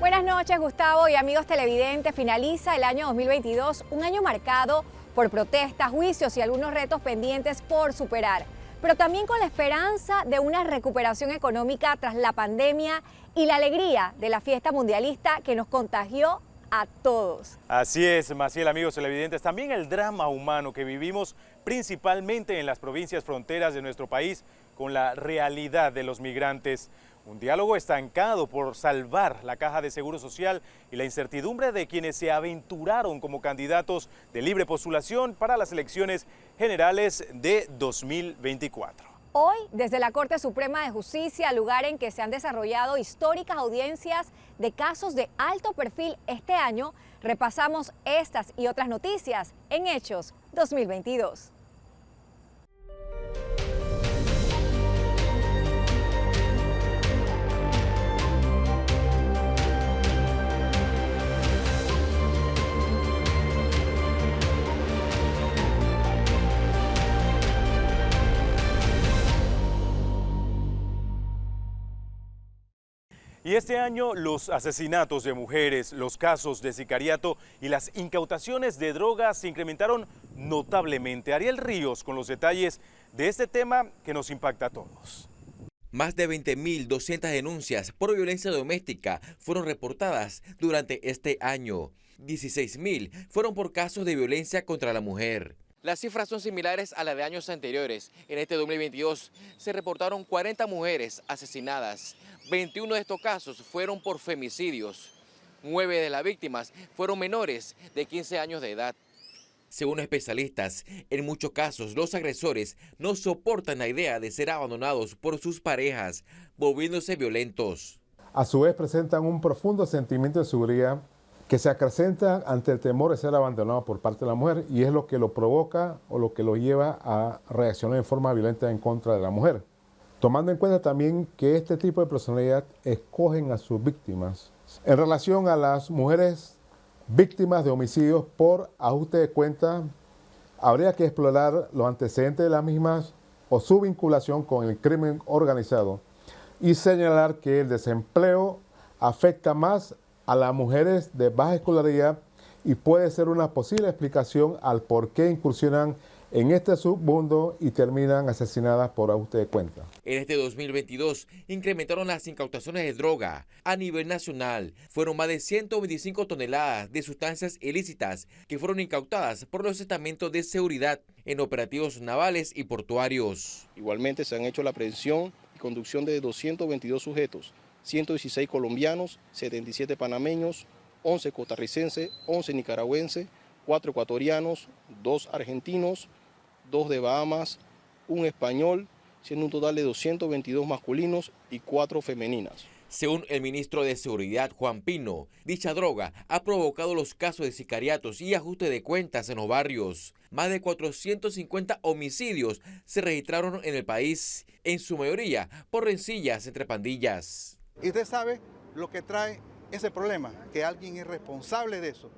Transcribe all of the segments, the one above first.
Buenas noches, Gustavo y amigos televidentes. Finaliza el año 2022, un año marcado por protestas, juicios y algunos retos pendientes por superar, pero también con la esperanza de una recuperación económica tras la pandemia y la alegría de la fiesta mundialista que nos contagió a todos. Así es, Maciel, amigos televidentes, también el drama humano que vivimos principalmente en las provincias fronteras de nuestro país con la realidad de los migrantes. Un diálogo estancado por salvar la caja de seguro social y la incertidumbre de quienes se aventuraron como candidatos de libre postulación para las elecciones generales de 2024. Hoy, desde la Corte Suprema de Justicia, lugar en que se han desarrollado históricas audiencias de casos de alto perfil este año, repasamos estas y otras noticias en Hechos 2022. Y este año los asesinatos de mujeres, los casos de sicariato y las incautaciones de drogas se incrementaron notablemente. Ariel Ríos con los detalles de este tema que nos impacta a todos. Más de 20.200 denuncias por violencia doméstica fueron reportadas durante este año. 16.000 fueron por casos de violencia contra la mujer. Las cifras son similares a las de años anteriores. En este 2022 se reportaron 40 mujeres asesinadas. 21 de estos casos fueron por femicidios. 9 de las víctimas fueron menores de 15 años de edad. Según especialistas, en muchos casos los agresores no soportan la idea de ser abandonados por sus parejas, volviéndose violentos. A su vez presentan un profundo sentimiento de seguridad que se acrecenta ante el temor de ser abandonado por parte de la mujer, y es lo que lo provoca o lo que lo lleva a reaccionar en forma violenta en contra de la mujer. Tomando en cuenta también que este tipo de personalidad escogen a sus víctimas. En relación a las mujeres víctimas de homicidios por ajuste de cuenta, habría que explorar los antecedentes de las mismas o su vinculación con el crimen organizado y señalar que el desempleo afecta más a las mujeres de baja escolaridad y puede ser una posible explicación al por qué incursionan en este submundo y terminan asesinadas por ajuste de cuenta. En este 2022 incrementaron las incautaciones de droga a nivel nacional. Fueron más de 125 toneladas de sustancias ilícitas que fueron incautadas por los estamentos de seguridad en operativos navales y portuarios. Igualmente se han hecho la aprehensión y conducción de 222 sujetos, 116 colombianos, 77 panameños, 11 costarricenses, 11 nicaragüenses, 4 ecuatorianos, 2 argentinos, 2 de Bahamas, 1 español, siendo un total de 222 masculinos y 4 femeninas. Según el ministro de Seguridad, Juan Pino, dicha droga ha provocado los casos de sicariatos y ajuste de cuentas en los barrios. Más de 450 homicidios se registraron en el país, en su mayoría por rencillas entre pandillas. Y usted sabe lo que trae ese problema, que alguien es responsable de eso.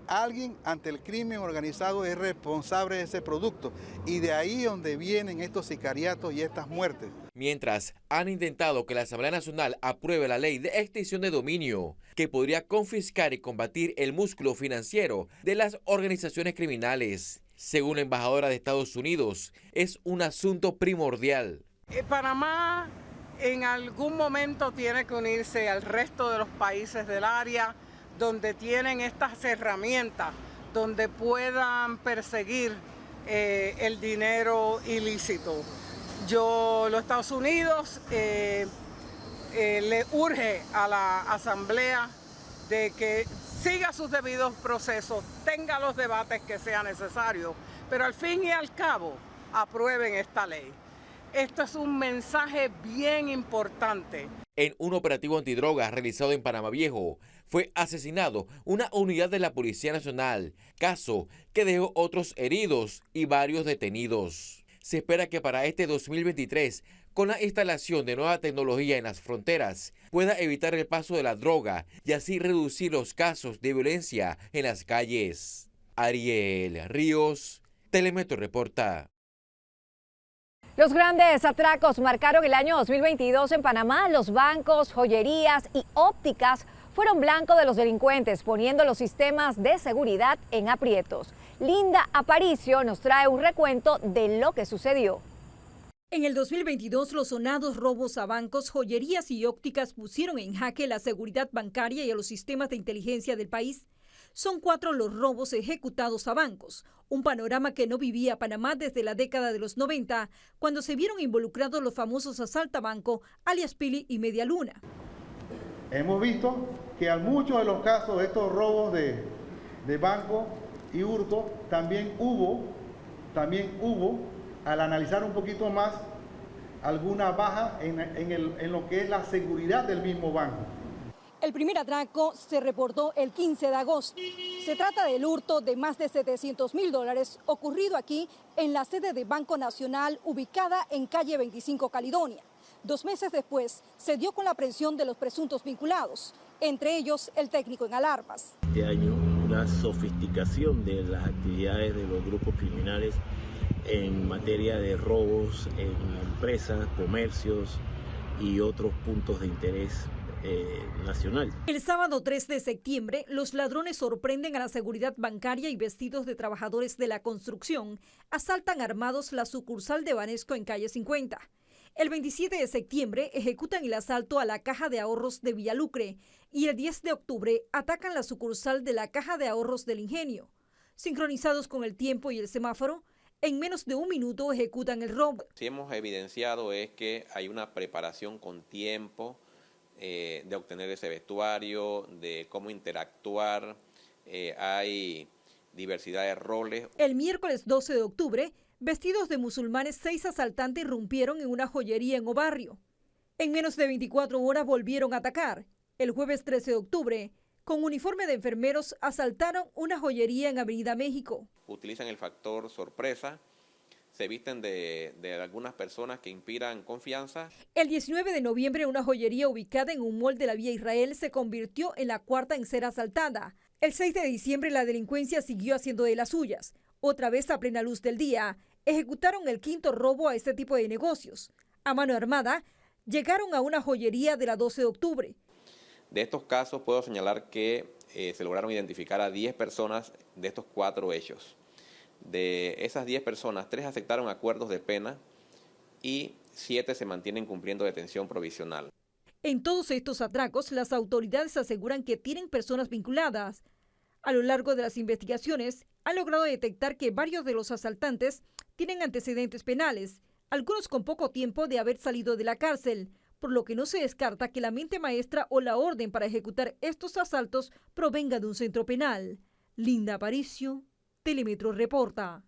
Alguien ante el crimen organizado es responsable de ese producto, y de ahí donde vienen estos sicariatos y estas muertes. Mientras han intentado que la Asamblea Nacional apruebe la ley de extinción de dominio, que podría confiscar y combatir el músculo financiero de las organizaciones criminales. Según la embajadora de Estados Unidos, es un asunto primordial. Panamá en algún momento tiene que unirse al resto de los países del área donde tienen estas herramientas, donde puedan perseguir el dinero ilícito. Los Estados Unidos le urge a la Asamblea de que siga sus debidos procesos, tenga los debates que sean necesarios, pero al fin y al cabo aprueben esta ley. Esto es un mensaje bien importante. En un operativo antidrogas realizado en Panamá Viejo, fue asesinado una unidad de la Policía Nacional, caso que dejó otros heridos y varios detenidos. Se espera que para este 2023, con la instalación de nueva tecnología en las fronteras, pueda evitar el paso de la droga y así reducir los casos de violencia en las calles. Ariel Ríos, Telemetro reporta. Los grandes atracos marcaron el año 2022 en Panamá. Los bancos, joyerías y ópticas fueron blanco de los delincuentes, poniendo los sistemas de seguridad en aprietos. Linda Aparicio nos trae un recuento de lo que sucedió. En el 2022, los sonados robos a bancos, joyerías y ópticas pusieron en jaque la seguridad bancaria y a los sistemas de inteligencia del país. Son 4 los robos ejecutados a bancos, un panorama que no vivía Panamá desde la década de los 90, cuando se vieron involucrados los famosos asaltabanco, alias Pili y Media Luna. Hemos visto que a muchos de los casos de estos robos de banco y hurto también hubo, al analizar un poquito más, alguna baja en lo que es la seguridad del mismo banco. El primer atraco se reportó el 15 de agosto. Se trata del hurto de más de $700.000 ocurrido aquí en la sede de Banco Nacional ubicada en calle 25 Caledonia. 2 meses después se dio con la aprehensión de los presuntos vinculados, entre ellos el técnico en alarmas. Este año una sofisticación de las actividades de los grupos criminales en materia de robos en empresas, comercios y otros puntos de interés nacional. El sábado 3 de septiembre, los ladrones sorprenden a la seguridad bancaria y vestidos de trabajadores de la construcción, asaltan armados la sucursal de Banesco en calle 50. El 27 de septiembre ejecutan el asalto a la Caja de Ahorros de Villalucre y el 10 de octubre atacan la sucursal de la Caja de Ahorros del Ingenio. Sincronizados con el tiempo y el semáforo, en menos de 1 minuto ejecutan el robo. Lo que hemos evidenciado es que hay una preparación con tiempo de obtener ese vestuario, de cómo interactuar, hay diversidad de roles. El miércoles 12 de octubre, vestidos de musulmanes, 6 asaltantes irrumpieron en una joyería en Obarrio. En menos de 24 horas volvieron a atacar. El jueves 13 de octubre, con uniforme de enfermeros, asaltaron una joyería en Avenida México. Utilizan el factor sorpresa, se visten de algunas personas que inspiran confianza. El 19 de noviembre, una joyería ubicada en un mall de la Vía Israel se convirtió en la 4ª en ser asaltada. El 6 de diciembre, la delincuencia siguió haciendo de las suyas. Otra vez a plena luz del día, ejecutaron el 5º robo a este tipo de negocios. A mano armada, llegaron a una joyería de la 12 de octubre. De estos casos puedo señalar que se lograron identificar a 10 personas de estos 4 hechos. De esas 10 personas, 3 aceptaron acuerdos de pena y 7 se mantienen cumpliendo detención provisional. En todos estos atracos, las autoridades aseguran que tienen personas vinculadas. A lo largo de las investigaciones, han logrado detectar que varios de los asaltantes tienen antecedentes penales, algunos con poco tiempo de haber salido de la cárcel, por lo que no se descarta que la mente maestra o la orden para ejecutar estos asaltos provenga de un centro penal. Linda Aparicio, Telemetro reporta.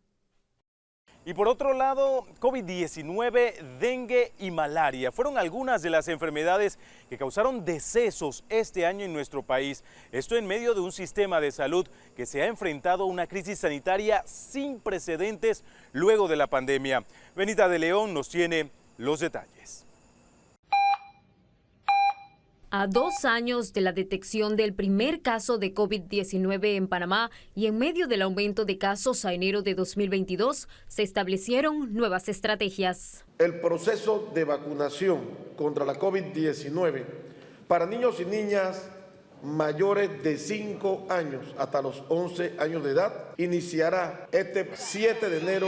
Y por otro lado, COVID-19, dengue y malaria fueron algunas de las enfermedades que causaron decesos este año en nuestro país. Esto en medio de un sistema de salud que se ha enfrentado a una crisis sanitaria sin precedentes luego de la pandemia. Benita de León nos tiene los detalles. A 2 años de la detección del primer caso de COVID-19 en Panamá y en medio del aumento de casos a enero de 2022, se establecieron nuevas estrategias. El proceso de vacunación contra la COVID-19 para niños y niñas mayores de 5 años hasta los 11 años de edad iniciará este 7 de enero.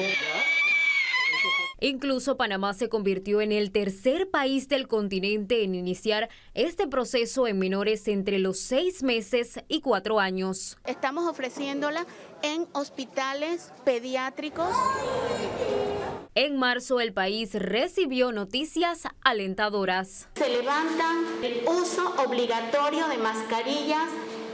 Incluso Panamá se convirtió en el tercer país del continente en iniciar este proceso en menores entre los 6 meses y 4 años. Estamos ofreciéndola en hospitales pediátricos. En marzo el país recibió noticias alentadoras. Se levanta el uso obligatorio de mascarillas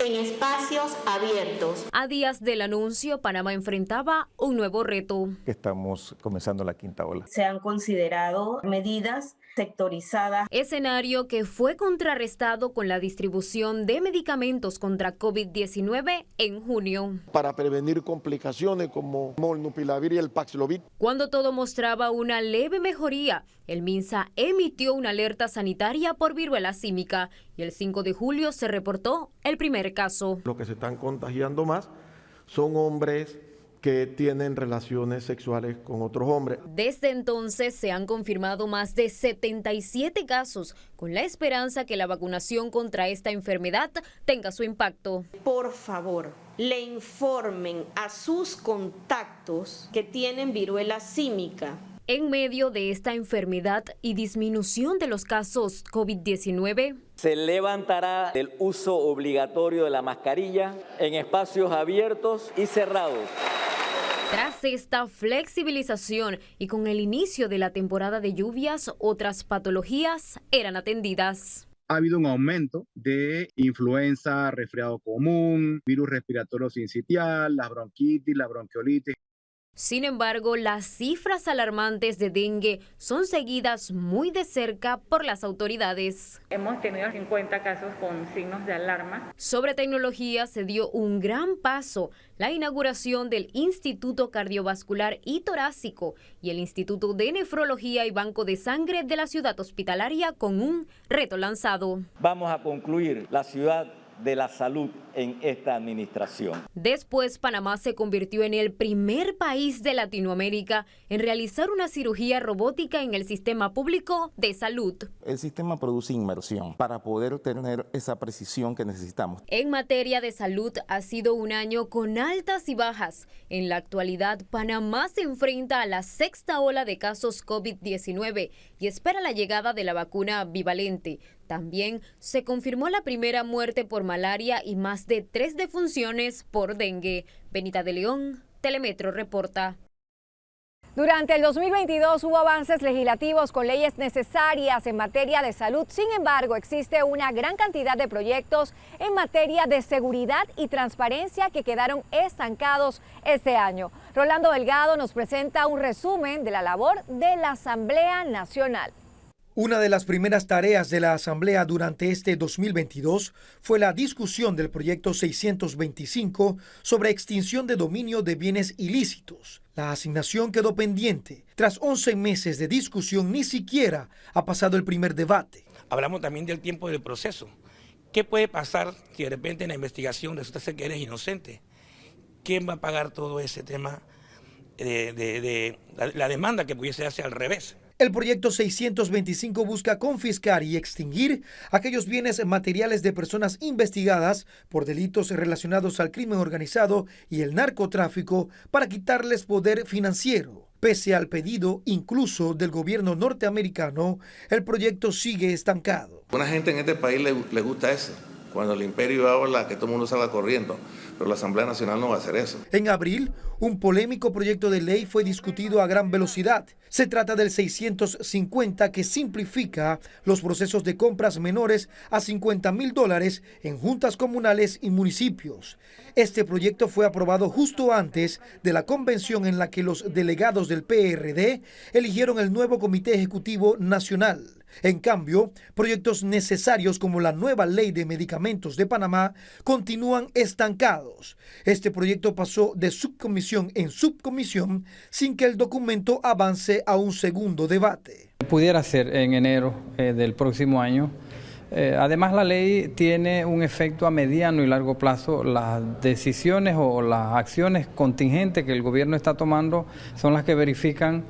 en espacios abiertos. A días del anuncio, Panamá enfrentaba un nuevo reto. Estamos comenzando la 5ª ola. Se han considerado medidas sectorizadas. Escenario que fue contrarrestado con la distribución de medicamentos contra COVID-19 en junio. Para prevenir complicaciones como molnupiravir y el Paxlovid. Cuando todo mostraba una leve mejoría, el MINSA emitió una alerta sanitaria por viruela símica y el 5 de julio se reportó el primer caso. Los que se están contagiando más son hombres que tienen relaciones sexuales con otros hombres. Desde entonces se han confirmado más de 77 casos, con la esperanza que la vacunación contra esta enfermedad tenga su impacto. Por favor, le informen a sus contactos que tienen viruela símica. En medio de esta enfermedad y disminución de los casos COVID-19, se levantará el uso obligatorio de la mascarilla en espacios abiertos y cerrados. Tras esta flexibilización y con el inicio de la temporada de lluvias, otras patologías eran atendidas. Ha habido un aumento de influenza, resfriado común, virus respiratorio sincitial, la bronquitis, la bronquiolitis. Sin embargo, las cifras alarmantes de dengue son seguidas muy de cerca por las autoridades. Hemos tenido 50 casos con signos de alarma. Sobre tecnología se dio un gran paso, la inauguración del Instituto Cardiovascular y Torácico y el Instituto de Nefrología y Banco de Sangre de la ciudad hospitalaria con un reto lanzado. Vamos a concluir la ciudad de la salud en esta administración. Después, Panamá se convirtió en el primer país de Latinoamérica en realizar una cirugía robótica en el sistema público de salud. El sistema produce inmersión para poder tener esa precisión que necesitamos. En materia de salud ha sido un año con altas y bajas. En la actualidad, Panamá se enfrenta a la sexta ola de casos COVID-19 y espera la llegada de la vacuna bivalente. También se confirmó la primera muerte por malaria y más de 3 defunciones por dengue. Benita de León, Telemetro reporta. Durante el 2022 hubo avances legislativos con leyes necesarias en materia de salud. Sin embargo, existe una gran cantidad de proyectos en materia de seguridad y transparencia que quedaron estancados este año. Rolando Delgado nos presenta un resumen de la labor de la Asamblea Nacional. Una de las primeras tareas de la Asamblea durante este 2022 fue la discusión del proyecto 625 sobre extinción de dominio de bienes ilícitos. La asignación quedó pendiente. Tras 11 meses de discusión, ni siquiera ha pasado el primer debate. Hablamos también del tiempo del proceso. ¿Qué puede pasar si de repente en la investigación resulta ser que eres inocente? ¿Quién va a pagar todo ese tema de la demanda que pudiese hacer al revés? El proyecto 625 busca confiscar y extinguir aquellos bienes materiales de personas investigadas por delitos relacionados al crimen organizado y el narcotráfico para quitarles poder financiero. Pese al pedido incluso del gobierno norteamericano, el proyecto sigue estancado. A una gente en este país le gusta eso. Cuando el imperio habla, que todo el mundo salga corriendo, pero la Asamblea Nacional no va a hacer eso. En abril, un polémico proyecto de ley fue discutido a gran velocidad. Se trata del 650 que simplifica los procesos de compras menores a $50,000 en juntas comunales y municipios. Este proyecto fue aprobado justo antes de la convención en la que los delegados del PRD eligieron el nuevo Comité Ejecutivo Nacional. En cambio, proyectos necesarios como la nueva Ley de Medicamentos de Panamá continúan estancados. Este proyecto pasó de subcomisión en subcomisión sin que el documento avance a un segundo debate. Pudiera ser en enero del próximo año. Además, la ley tiene un efecto a mediano y largo plazo. Las decisiones o las acciones contingentes que el gobierno está tomando son las que verifican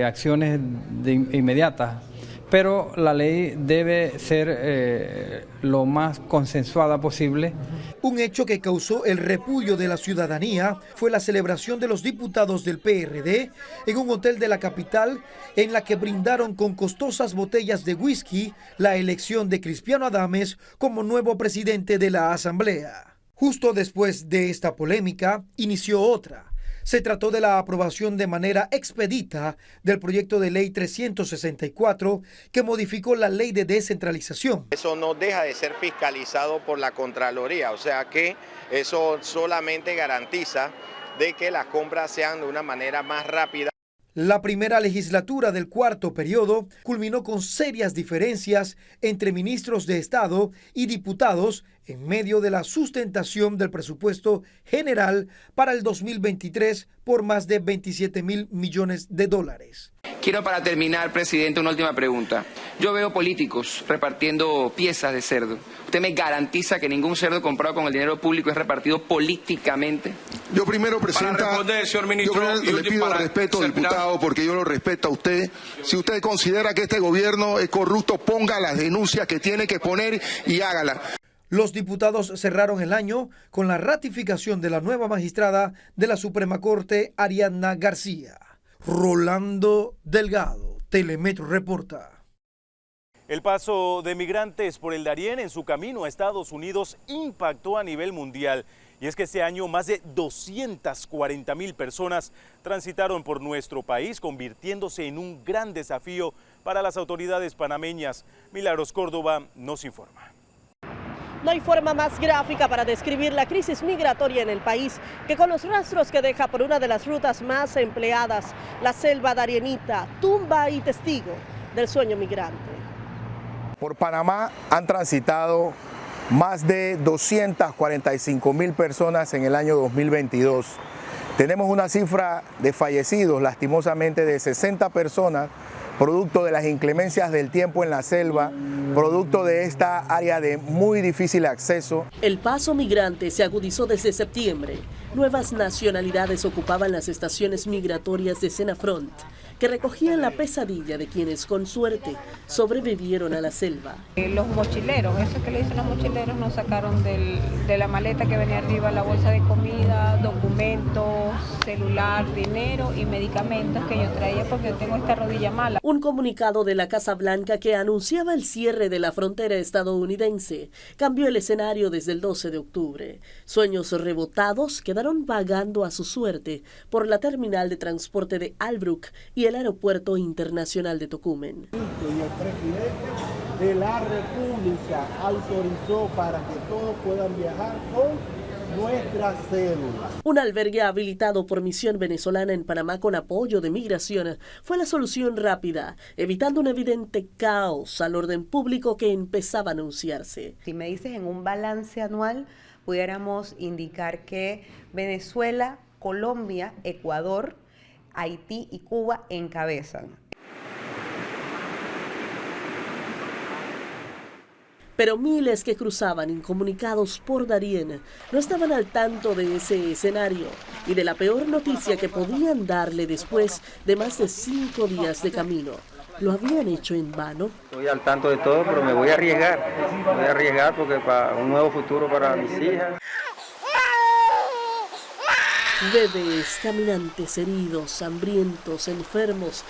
acciones inmediatas. Pero la ley debe ser lo más consensuada posible. Un hecho que causó el repudio de la ciudadanía fue la celebración de los diputados del PRD en un hotel de la capital en la que brindaron con costosas botellas de whisky la elección de Crispiano Adames como nuevo presidente de la Asamblea. Justo después de esta polémica, inició otra. Se trató de la aprobación de manera expedita del proyecto de ley 364 que modificó la ley de descentralización. Eso no deja de ser fiscalizado por la Contraloría, o sea que eso solamente garantiza de que las compras sean de una manera más rápida. La primera legislatura del cuarto periodo culminó con serias diferencias entre ministros de Estado y diputados en medio de la sustentación del presupuesto general para el 2023 por más de 27.000 millones de dólares. Quiero para terminar, presidente, una última pregunta. Yo veo políticos repartiendo piezas de cerdo. ¿Usted me garantiza que ningún cerdo comprado con el dinero público es repartido políticamente? Yo primero, presidenta, Para responder, señor ministro, le pido respeto, diputado, porque yo lo respeto a usted. Si usted considera que este gobierno es corrupto, ponga las denuncias que tiene que poner y hágala. Los diputados cerraron el año con la ratificación de la nueva magistrada de la Suprema Corte, Ariadna García. Rolando Delgado, Telemetro reporta. El paso de migrantes por el Darién en su camino a Estados Unidos impactó a nivel mundial. Y es que este año más de 240.000 personas transitaron por nuestro país, convirtiéndose en un gran desafío para las autoridades panameñas. Milagros Córdoba nos informa. No hay forma más gráfica para describir la crisis migratoria en el país que con los rastros que deja por una de las rutas más empleadas, la selva darienita, tumba y testigo del sueño migrante. Por Panamá han transitado más de 245.000 personas en el año 2022. Tenemos una cifra de fallecidos, lastimosamente, de 60 personas, producto de las inclemencias del tiempo en la selva, producto de esta área de muy difícil acceso. El paso migrante se agudizó desde septiembre. Nuevas nacionalidades ocupaban las estaciones migratorias de Senafront, que recogían la pesadilla de quienes con suerte sobrevivieron a la selva. Los mochileros, eso que le dicen los mochileros, nos sacaron de la maleta que venía arriba la bolsa de comida, documentos, celular, dinero y medicamentos que yo traía porque yo tengo esta rodilla mala. Un comunicado de la Casa Blanca que anunciaba el cierre de la frontera estadounidense cambió el escenario desde el 12 de octubre. Sueños rebotados quedaron vagando a su suerte por la terminal de transporte de Albrook y el Aeropuerto Internacional de Tocumen. Y el presidente de la República autorizó para que todos puedan viajar con nuestra cédula. Un albergue habilitado por Misión Venezolana en Panamá con apoyo de Migración fue la solución rápida, evitando un evidente caos al orden público que empezaba a anunciarse. Si me dices en un balance anual, pudiéramos indicar que Venezuela, Colombia, Ecuador, Haití y Cuba encabezan. Pero miles que cruzaban incomunicados por Darién no estaban al tanto de ese escenario y de la peor noticia que podían darle después de más de 5 días de camino. ¿Lo habían hecho en vano? Estoy al tanto de todo, pero me voy a arriesgar. Voy a arriesgar porque para un nuevo futuro para mis hijas. Bebés, caminantes heridos, hambrientos, enfermos,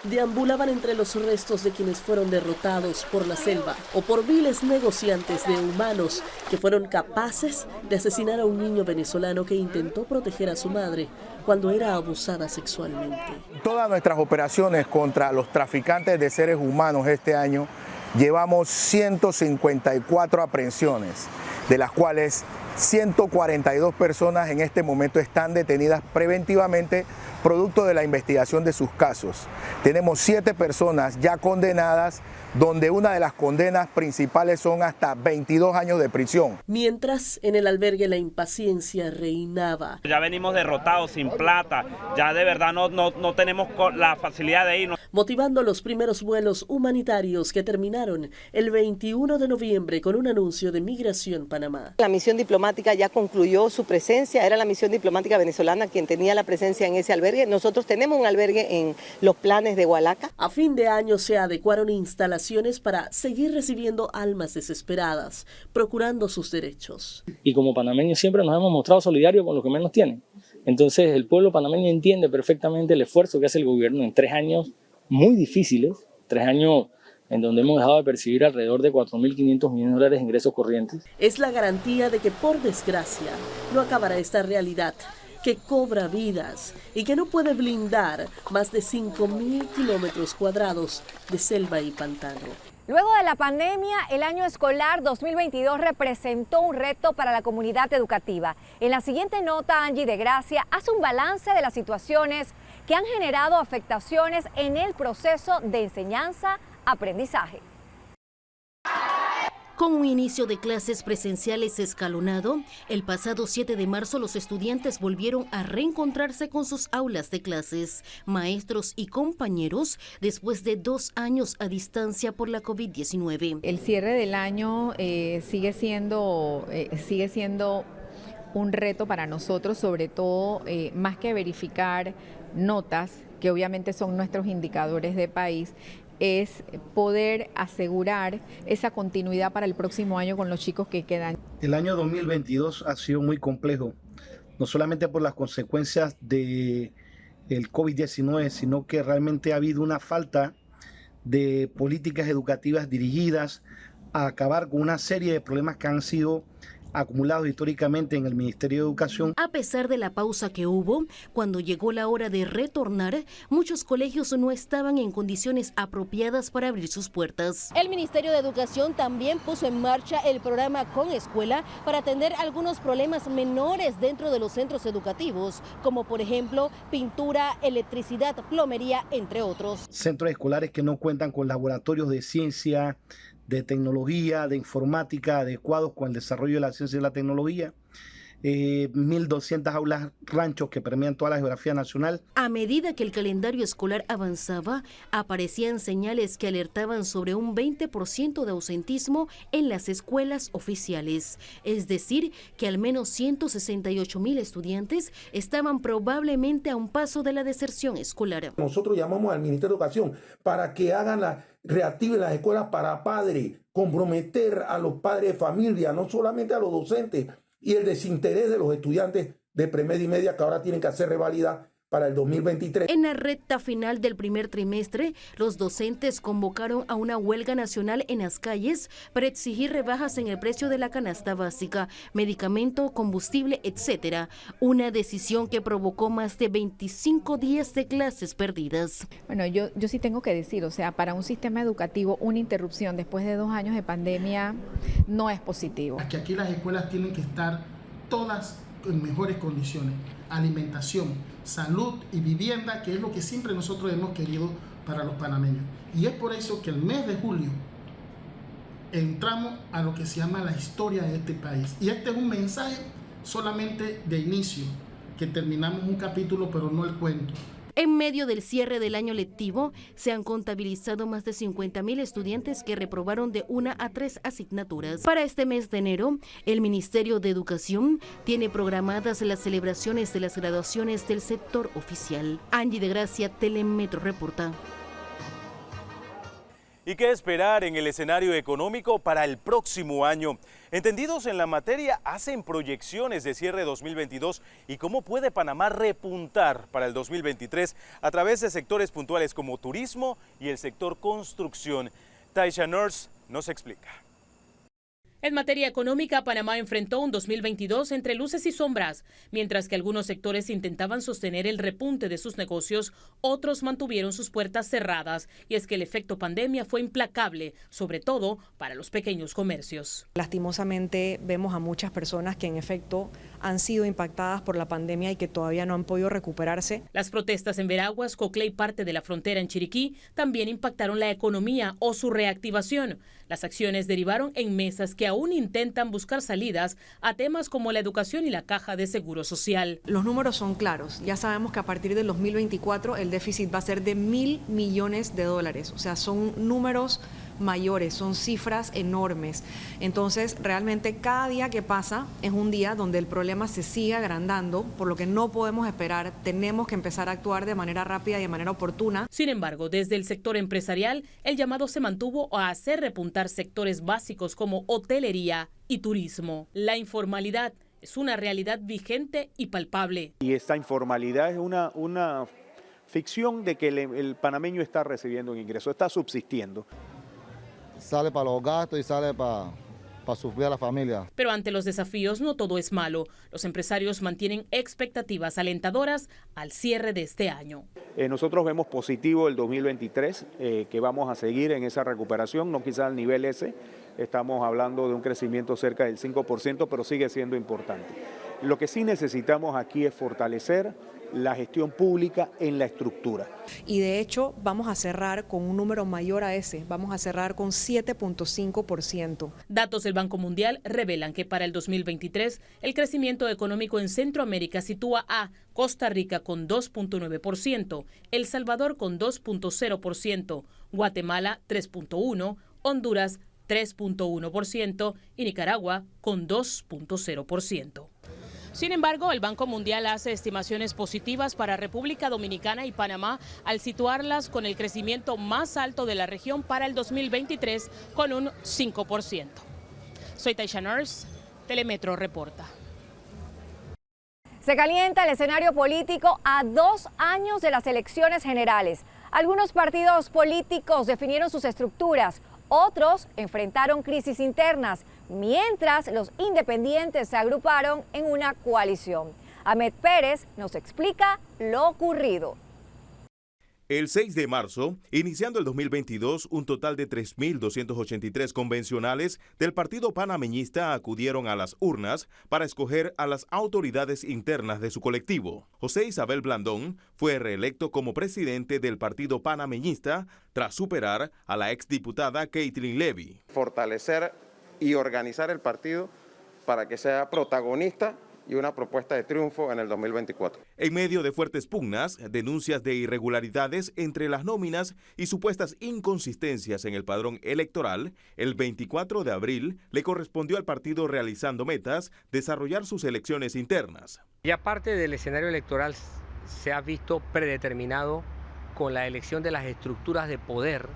deambulaban entre los restos de quienes fueron derrotados por la selva o por viles negociantes de humanos que fueron capaces de asesinar a un niño venezolano que intentó proteger a su madre cuando era abusada sexualmente. Todas nuestras operaciones contra los traficantes de seres humanos este año llevamos 154 aprehensiones, de las cuales 142 personas en este momento están detenidas preventivamente producto de la investigación de sus casos. Tenemos 7 personas ya condenadas, donde una de las condenas principales son hasta 22 años de prisión. Mientras en el albergue la impaciencia reinaba. Ya venimos derrotados, sin plata, ya de verdad no tenemos la facilidad de irnos. Motivando los primeros vuelos humanitarios que terminaron el 21 de noviembre con un anuncio de Migración Panamá. La misión diplomática ya concluyó su presencia, era la misión diplomática venezolana quien tenía la presencia en ese albergue. Nosotros tenemos un albergue en los planes de Hualaca. A fin de año se adecuaron instalaciones para seguir recibiendo almas desesperadas, procurando sus derechos. Y como panameños siempre nos hemos mostrado solidarios con los que menos tienen. Entonces el pueblo panameño entiende perfectamente el esfuerzo que hace el gobierno en 3 años muy difíciles, 3 años en donde hemos dejado de percibir alrededor de 4.500 millones de dólares de ingresos corrientes. Es la garantía de que, por desgracia, no acabará esta realidad que cobra vidas y que no puede blindar más de 5.000 kilómetros cuadrados de selva y pantano. Luego de la pandemia, el año escolar 2022 representó un reto para la comunidad educativa. En la siguiente nota, Angie de Gracia hace un balance de las situaciones que han generado afectaciones en el proceso de enseñanza-aprendizaje. Con un inicio de clases presenciales escalonado, el pasado 7 de marzo los estudiantes volvieron a reencontrarse con sus aulas de clases, maestros y compañeros después de 2 años a distancia por la COVID-19. El cierre del año sigue siendo un reto para nosotros, sobre todo más que verificar notas, que obviamente son nuestros indicadores de país, es poder asegurar esa continuidad para el próximo año con los chicos que quedan. El año 2022 ha sido muy complejo, no solamente por las consecuencias del COVID-19, sino que realmente ha habido una falta de políticas educativas dirigidas a acabar con una serie de problemas que han sido acumulados históricamente en el Ministerio de Educación. A pesar de la pausa que hubo, cuando llegó la hora de retornar, muchos colegios no estaban en condiciones apropiadas para abrir sus puertas. El Ministerio de Educación también puso en marcha el programa Con Escuela para atender algunos problemas menores dentro de los centros educativos, como por ejemplo pintura, electricidad, plomería, entre otros. Centros escolares que no cuentan con laboratorios de ciencia, de tecnología, de informática adecuados con el desarrollo de la ciencia y la tecnología, 1.200 aulas ranchos que permean toda la geografía nacional. A medida que el calendario escolar avanzaba, aparecían señales que alertaban sobre un 20% de ausentismo en las escuelas oficiales. Es decir, que al menos 168.000 estudiantes estaban probablemente a un paso de la deserción escolar. Nosotros llamamos al Ministerio de Educación para que reactiven las escuelas para padres, comprometer a los padres de familia, no solamente a los docentes, y el desinterés de los estudiantes de premedia y media que ahora tienen que hacer reválida para el 2023. En la recta final del primer trimestre, los docentes convocaron a una huelga nacional en las calles para exigir rebajas en el precio de la canasta básica, medicamento, combustible, etcétera. Una decisión que provocó más de 25 días de clases perdidas. Bueno, yo sí tengo que decir, o sea, para un sistema educativo, una interrupción después de 2 años de pandemia no es positivo. Que aquí las escuelas tienen que estar todas en mejores condiciones, alimentación, salud y vivienda, que es lo que siempre nosotros hemos querido para los panameños. Y es por eso que el mes de julio entramos a lo que se llama la historia de este país. Y este es un mensaje solamente de inicio, que terminamos un capítulo pero no el cuento. En medio del cierre del año lectivo, se han contabilizado más de 50.000 estudiantes que reprobaron de 1 a 3 asignaturas. Para este mes de enero, el Ministerio de Educación tiene programadas las celebraciones de las graduaciones del sector oficial. Angie de Gracia, Telemetro reporta. ¿Y qué esperar en el escenario económico para el próximo año? Entendidos en la materia hacen proyecciones de cierre 2022 y cómo puede Panamá repuntar para el 2023 a través de sectores puntuales como turismo y el sector construcción. Taisha Nurse nos explica. En materia económica, Panamá enfrentó un 2022 entre luces y sombras. Mientras que algunos sectores intentaban sostener el repunte de sus negocios, otros mantuvieron sus puertas cerradas. Y es que el efecto pandemia fue implacable, sobre todo para los pequeños comercios. Lastimosamente vemos a muchas personas que en efecto han sido impactadas por la pandemia y que todavía no han podido recuperarse. Las protestas en Veraguas, Coclé y parte de la frontera en Chiriquí también impactaron la economía o su reactivación. Las acciones derivaron en mesas que aún intentan buscar salidas a temas como la educación y la caja de seguro social. Los números son claros. Ya sabemos que a partir del 2024 el déficit va a ser de $1.000 millones. O sea, son números mayores, son cifras enormes. Entonces, realmente cada día que pasa es un día donde el problema se sigue agrandando, por lo que no podemos esperar, tenemos que empezar a actuar de manera rápida y de manera oportuna. Sin embargo, desde el sector empresarial, el llamado se mantuvo a hacer repuntar sectores básicos como hotelería y turismo. La informalidad es una realidad vigente y palpable. Y esta informalidad es una ficción de que el panameño está recibiendo un ingreso, está subsistiendo. Sale para los gastos y sale para suplir a la familia. Pero ante los desafíos no todo es malo. Los empresarios mantienen expectativas alentadoras al cierre de este año. Nosotros vemos positivo el 2023, que vamos a seguir en esa recuperación, no quizá al nivel ese. Estamos hablando de un crecimiento cerca del 5%, pero sigue siendo importante. Lo que sí necesitamos aquí es fortalecer la gestión pública en la estructura. Y de hecho vamos a cerrar con un número mayor a ese, vamos a cerrar con 7.5%. Datos del Banco Mundial revelan que para el 2023 el crecimiento económico en Centroamérica sitúa a Costa Rica con 2.9%, El Salvador con 2.0%, Guatemala 3.1%, Honduras 3.1% y Nicaragua con 2.0%. Sin embargo, el Banco Mundial hace estimaciones positivas para República Dominicana y Panamá al situarlas con el crecimiento más alto de la región para el 2023 con un 5%. Soy Taisha Nurse, Telemetro reporta. Se calienta el escenario político a 2 años de las elecciones generales. Algunos partidos políticos definieron sus estructuras, otros enfrentaron crisis internas, mientras los independientes se agruparon en una coalición. Ahmed Pérez nos explica lo ocurrido. El 6 de marzo, iniciando el 2022, un total de 3.283 convencionales del Partido Panameñista acudieron a las urnas para escoger a las autoridades internas de su colectivo. José Isabel Blandón fue reelecto como presidente del Partido Panameñista tras superar a la exdiputada Caitlin Levy. Fortalecer y organizar el partido para que sea protagonista y una propuesta de triunfo en el 2024. En medio de fuertes pugnas, denuncias de irregularidades entre las nóminas y supuestas inconsistencias en el padrón electoral, el 24 de abril le correspondió al partido realizando metas desarrollar sus elecciones internas. Y aparte del escenario electoral se ha visto predeterminado con la elección de las estructuras de poder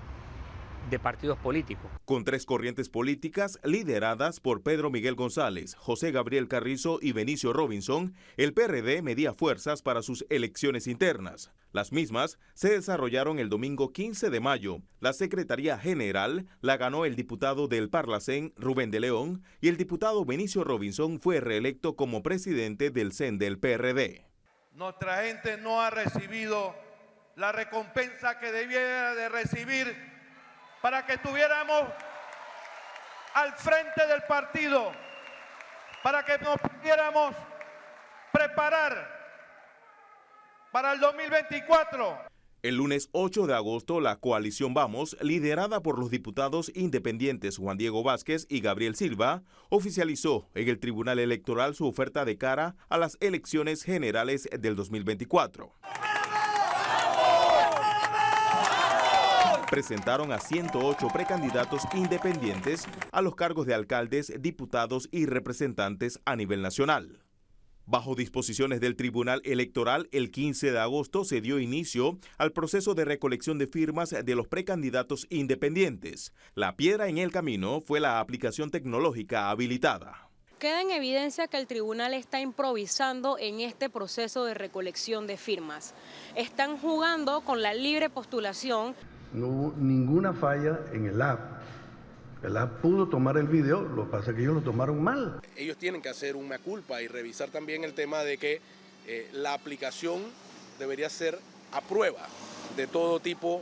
de partidos políticos. Con 3 corrientes políticas lideradas por Pedro Miguel González, José Gabriel Carrizo y Benicio Robinson, el PRD medía fuerzas para sus elecciones internas. Las mismas se desarrollaron el domingo 15 de mayo. La Secretaría General la ganó el diputado del Parlacén, Rubén de León, y el diputado Benicio Robinson fue reelecto como presidente del CEN del PRD. Nuestra gente no ha recibido la recompensa que debiera de recibir para que estuviéramos al frente del partido, para que nos pudiéramos preparar para el 2024. El lunes 8 de agosto, la coalición Vamos, liderada por los diputados independientes Juan Diego Vázquez y Gabriel Silva, oficializó en el Tribunal Electoral su oferta de cara a las elecciones generales del 2024. Presentaron a 108 precandidatos independientes a los cargos de alcaldes, diputados y representantes a nivel nacional. Bajo disposiciones del Tribunal Electoral, el 15 de agosto se dio inicio al proceso de recolección de firmas de los precandidatos independientes. La piedra en el camino fue la aplicación tecnológica habilitada. Queda en evidencia que el tribunal está improvisando en este proceso de recolección de firmas. Están jugando con la libre postulación. No hubo ninguna falla en el app. El app pudo tomar el video, lo que pasa es que ellos lo tomaron mal. Ellos tienen que hacer una culpa y revisar también el tema de que la aplicación debería ser a prueba de todo tipo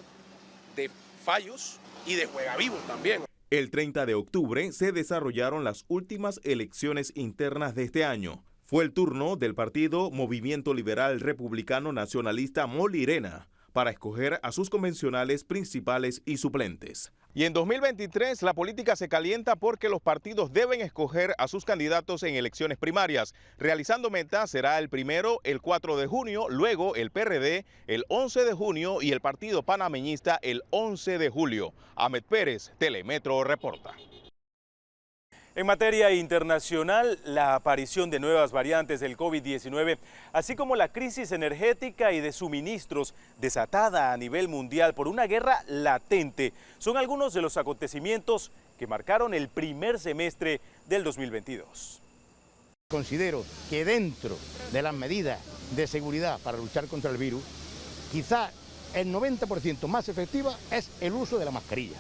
de fallos y de juegavivos también. El 30 de octubre se desarrollaron las últimas elecciones internas de este año. Fue el turno del partido Movimiento Liberal Republicano Nacionalista Molirena para escoger a sus convencionales principales y suplentes. Y en 2023 la política se calienta porque los partidos deben escoger a sus candidatos en elecciones primarias. Realizando meta será el primero el 4 de junio, luego el PRD el 11 de junio y el Partido Panameñista el 11 de julio. Ahmed Pérez, Telemetro reporta. En materia internacional, la aparición de nuevas variantes del COVID-19, así como la crisis energética y de suministros desatada a nivel mundial por una guerra latente, son algunos de los acontecimientos que marcaron el primer semestre del 2022. Considero que dentro de las medidas de seguridad para luchar contra el virus, quizá el 90% más efectiva es el uso de la mascarilla.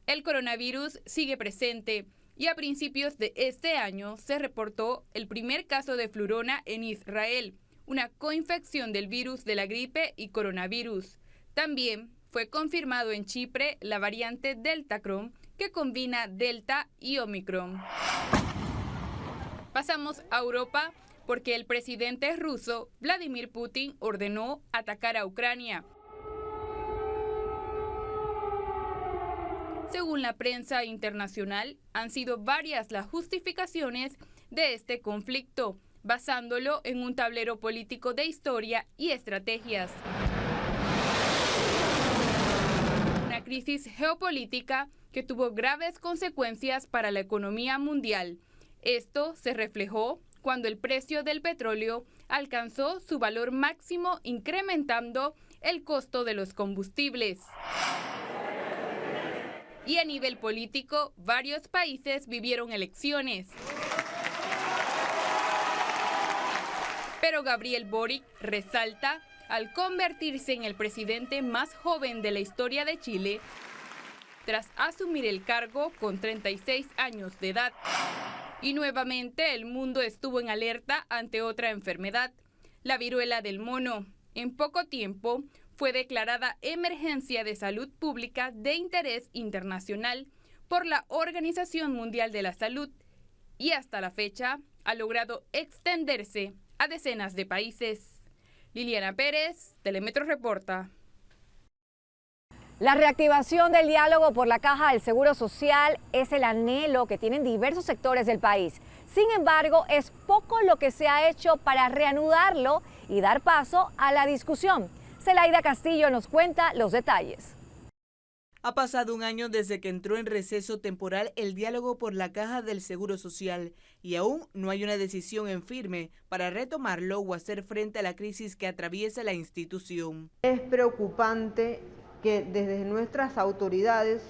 El coronavirus sigue presente. Y a principios de este año se reportó el primer caso de flurona en Israel, una coinfección del virus de la gripe y coronavirus. También fue confirmado en Chipre la variante Deltacron, que combina Delta y Omicron. Pasamos a Europa, porque el presidente ruso Vladimir Putin ordenó atacar a Ucrania. Según la prensa internacional, han sido varias las justificaciones de este conflicto, basándolo en un tablero político de historia y estrategias. Una crisis geopolítica que tuvo graves consecuencias para la economía mundial. Esto se reflejó cuando el precio del petróleo alcanzó su valor máximo, incrementando el costo de los combustibles. Y a nivel político, varios países vivieron elecciones. Pero Gabriel Boric resalta, al convertirse en el presidente más joven de la historia de Chile, tras asumir el cargo con 36 años de edad. Y nuevamente el mundo estuvo en alerta ante otra enfermedad, la viruela del mono. En poco tiempo fue declarada emergencia de salud pública de interés internacional por la Organización Mundial de la Salud y hasta la fecha ha logrado extenderse a decenas de países. Liliana Pérez, Telemetro reporta. La reactivación del diálogo por la Caja del Seguro Social es el anhelo que tienen diversos sectores del país. Sin embargo, es poco lo que se ha hecho para reanudarlo y dar paso a la discusión. Zelaida Castillo nos cuenta los detalles. Ha pasado un año desde que entró en receso temporal el diálogo por la Caja del Seguro Social y aún no hay una decisión en firme para retomarlo o hacer frente a la crisis que atraviesa la institución. Es preocupante que desde nuestras autoridades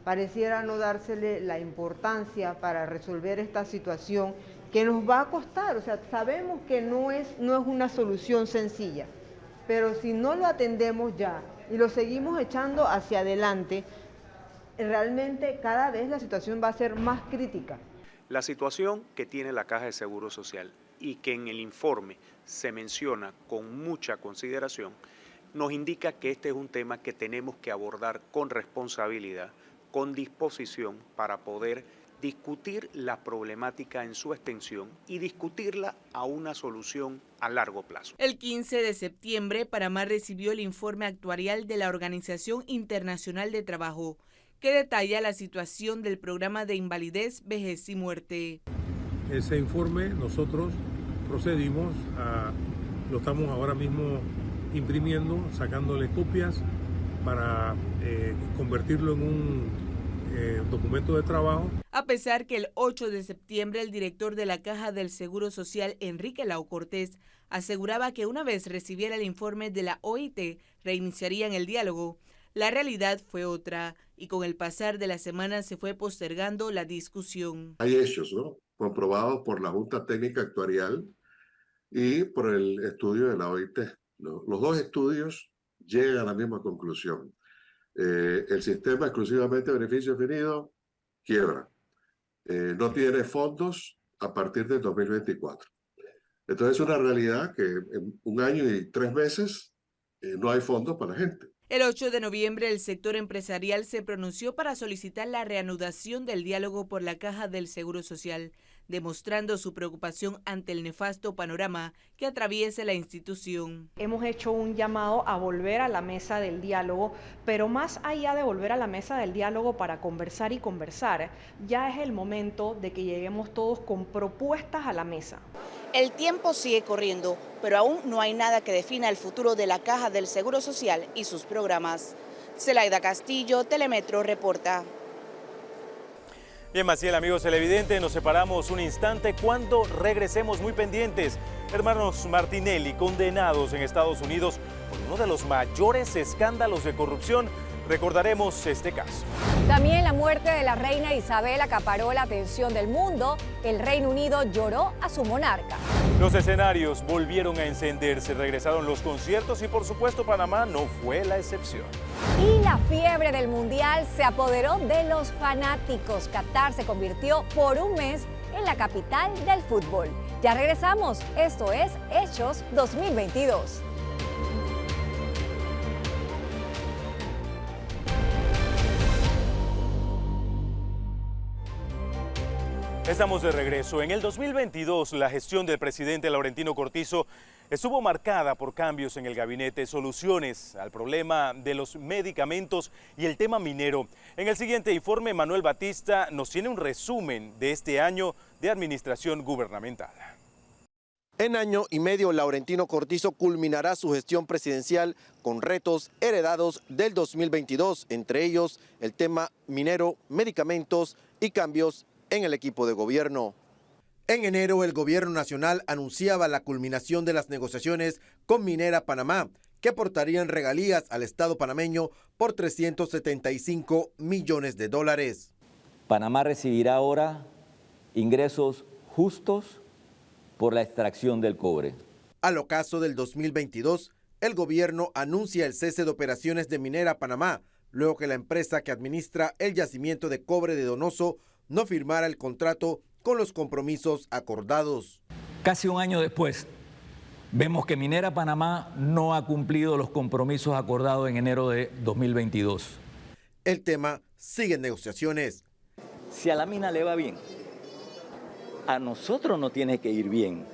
pareciera no dársele la importancia para resolver esta situación que nos va a costar. O sea, sabemos que no es una solución sencilla, pero si no lo atendemos ya y lo seguimos echando hacia adelante, realmente cada vez la situación va a ser más crítica. La situación que tiene la Caja de Seguro Social y que en el informe se menciona con mucha consideración, nos indica que este es un tema que tenemos que abordar con responsabilidad, con disposición para poder discutir la problemática en su extensión y discutirla a una solución a largo plazo. El 15 de septiembre, Panamá recibió el informe actuarial de la Organización Internacional de Trabajo, que detalla la situación del programa de invalidez, vejez y muerte. Ese informe nosotros procedimos lo estamos ahora mismo imprimiendo, sacándole copias para convertirlo en un documento de trabajo. A pesar que el 8 de septiembre el director de la Caja del Seguro Social, Enrique Lau Cortés, aseguraba que una vez recibiera el informe de la OIT, reiniciarían el diálogo. La realidad fue otra y con el pasar de las semanas se fue postergando la discusión. Hay hechos, ¿no?, comprobados por la Junta Técnica Actuarial y por el estudio de la OIT. Los dos estudios llegan a la misma conclusión. El sistema exclusivamente de beneficio definido quiebra. No tiene fondos a partir del 2024. Entonces es una realidad que en 1 año y 3 meses no hay fondos para la gente. El 8 de noviembre el sector empresarial se pronunció para solicitar la reanudación del diálogo por la Caja del Seguro Social, demostrando su preocupación ante el nefasto panorama que atraviesa la institución. Hemos hecho un llamado a volver a la mesa del diálogo, pero más allá de volver a la mesa del diálogo para conversar y conversar, ya es el momento de que lleguemos todos con propuestas a la mesa. El tiempo sigue corriendo, pero aún no hay nada que defina el futuro de la Caja del Seguro Social y sus programas. Zelaida Castillo, Telemetro, reporta. Bien, Maciel, amigos televidentes, nos separamos un instante. Cuando regresemos, muy pendientes, hermanos Martinelli condenados en Estados Unidos por uno de los mayores escándalos de corrupción. Recordaremos este caso. También la muerte de la reina Isabel acaparó la atención del mundo. El Reino Unido lloró a su monarca. Los escenarios volvieron a encenderse, regresaron los conciertos y por supuesto Panamá no fue la excepción. Y la fiebre del Mundial se apoderó de los fanáticos. Qatar se convirtió por un mes en la capital del fútbol. Ya regresamos, esto es Hechos 2022. Estamos de regreso. En el 2022, la gestión del presidente Laurentino Cortizo estuvo marcada por cambios en el gabinete, soluciones al problema de los medicamentos y el tema minero. En el siguiente informe, Manuel Batista nos tiene un resumen de este año de administración gubernamental. En año y medio, Laurentino Cortizo culminará su gestión presidencial con retos heredados del 2022, entre ellos el tema minero, medicamentos y cambios en el equipo de gobierno. En enero, el gobierno nacional anunciaba la culminación de las negociaciones con Minera Panamá, que aportarían regalías al Estado panameño por $375 millones. Panamá recibirá ahora ingresos justos por la extracción del cobre. Al ocaso del 2022, el gobierno anuncia el cese de operaciones de Minera Panamá, luego que la empresa que administra el yacimiento de cobre de Donoso no firmara el contrato con los compromisos acordados. Casi un año después, vemos que Minera Panamá no ha cumplido los compromisos acordados en enero de 2022. El tema sigue en negociaciones. Si a la mina le va bien, a nosotros no tiene que ir bien.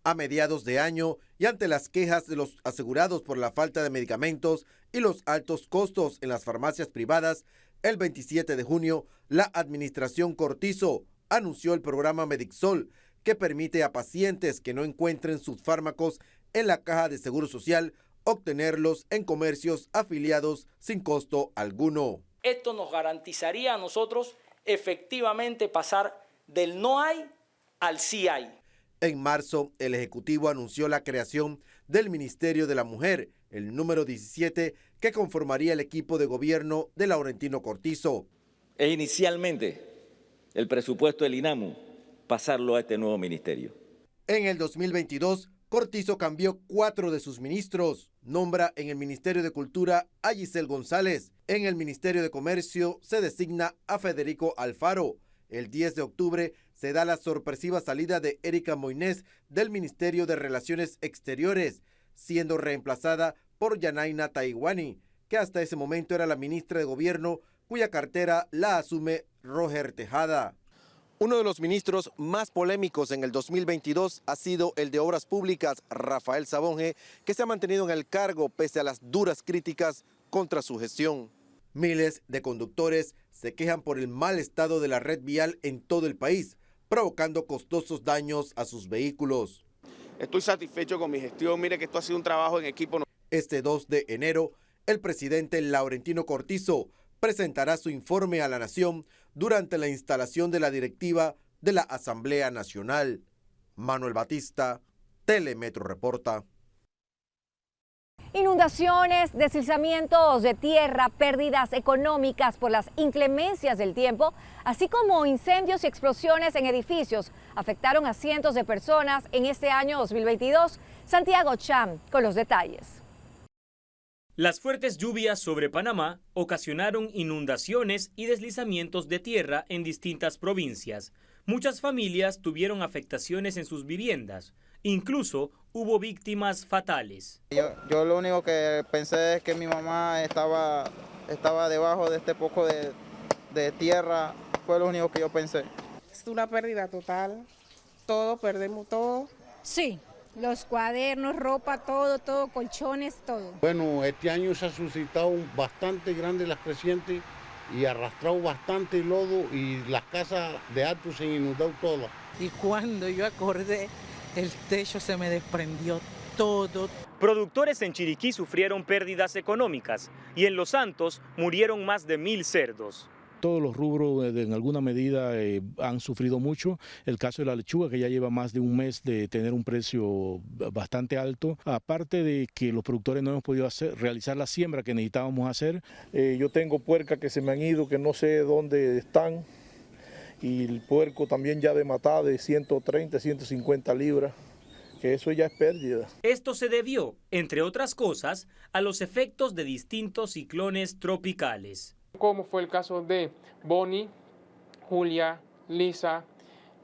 A mediados de año y ante las quejas de los asegurados por la falta de medicamentos y los altos costos en las farmacias privadas, el 27 de junio, la administración Cortizo anunció el programa Medixol, que permite a pacientes que no encuentren sus fármacos en la Caja de Seguro Social obtenerlos en comercios afiliados sin costo alguno. Esto nos garantizaría a nosotros efectivamente pasar del no hay al sí hay. En marzo, el Ejecutivo anunció la creación del Ministerio de la Mujer, el número 17, que conformaría el equipo de gobierno de Laurentino Cortizo. E inicialmente, el presupuesto del INAMU, pasarlo a este nuevo ministerio. En el 2022, Cortizo cambió 4 de sus ministros. Nombra en el Ministerio de Cultura a Giselle González. En el Ministerio de Comercio se designa a Federico Alfaro. El 10 de octubre se da la sorpresiva salida de Erika Moines del Ministerio de Relaciones Exteriores, siendo reemplazada por Yanaina Taiwani, que hasta ese momento era la ministra de Gobierno, cuya cartera la asume Roger Tejada. Uno de los ministros más polémicos en el 2022 ha sido el de Obras Públicas, Rafael Sabonge, que se ha mantenido en el cargo pese a las duras críticas contra su gestión. Miles de conductores se quejan por el mal estado de la red vial en todo el país, provocando costosos daños a sus vehículos. Estoy satisfecho con mi gestión, mire que esto ha sido un trabajo en equipo. Este 2 de enero, el presidente Laurentino Cortizo presentará su informe a la Nación durante la instalación de la directiva de la Asamblea Nacional. Manuel Batista, Telemetro reporta. Inundaciones, deslizamientos de tierra, pérdidas económicas por las inclemencias del tiempo, así como incendios y explosiones en edificios, afectaron a cientos de personas en este año 2022. Santiago Cham con los detalles. Las fuertes lluvias sobre Panamá ocasionaron inundaciones y deslizamientos de tierra en distintas provincias. Muchas familias tuvieron afectaciones en sus viviendas. Incluso hubo víctimas fatales. Yo lo único que pensé es que mi mamá estaba debajo de este poco de tierra. Fue lo único que yo pensé. Es una pérdida total. Todo, perdemos todo. Sí. Los cuadernos, ropa, todo, colchones, todo. Bueno, este año se ha suscitado bastante grande las crecientes y arrastrado bastante lodo y las casas de alto se han inundado todas. Y cuando yo acordé, el techo se me desprendió todo. Productores en Chiriquí sufrieron pérdidas económicas y en Los Santos murieron más de 1.000 cerdos. Todos los rubros en alguna medida han sufrido mucho. El caso de la lechuga, que ya lleva más de un mes de tener un precio bastante alto. Aparte de que los productores no hemos podido realizar la siembra que necesitábamos hacer. Yo tengo puercas que se me han ido, que no sé dónde están. Y el puerco también ya de matada de 130, 150 libras. Que eso ya es pérdida. Esto se debió, entre otras cosas, a los efectos de distintos ciclones tropicales. Como fue el caso de Bonnie, Julia, Lisa,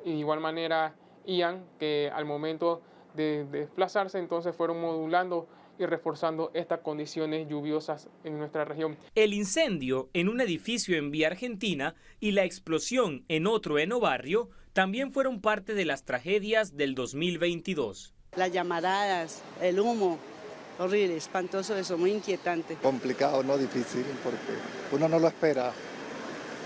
y de igual manera Ian, que al momento de desplazarse entonces fueron modulando y reforzando estas condiciones lluviosas en nuestra región. El incendio en un edificio en Vía Argentina y la explosión en otro en Obarrio también fueron parte de las tragedias del 2022. Las llamaradas, el humo, horrible, espantoso eso, muy inquietante. Complicado, no difícil, porque uno no lo espera,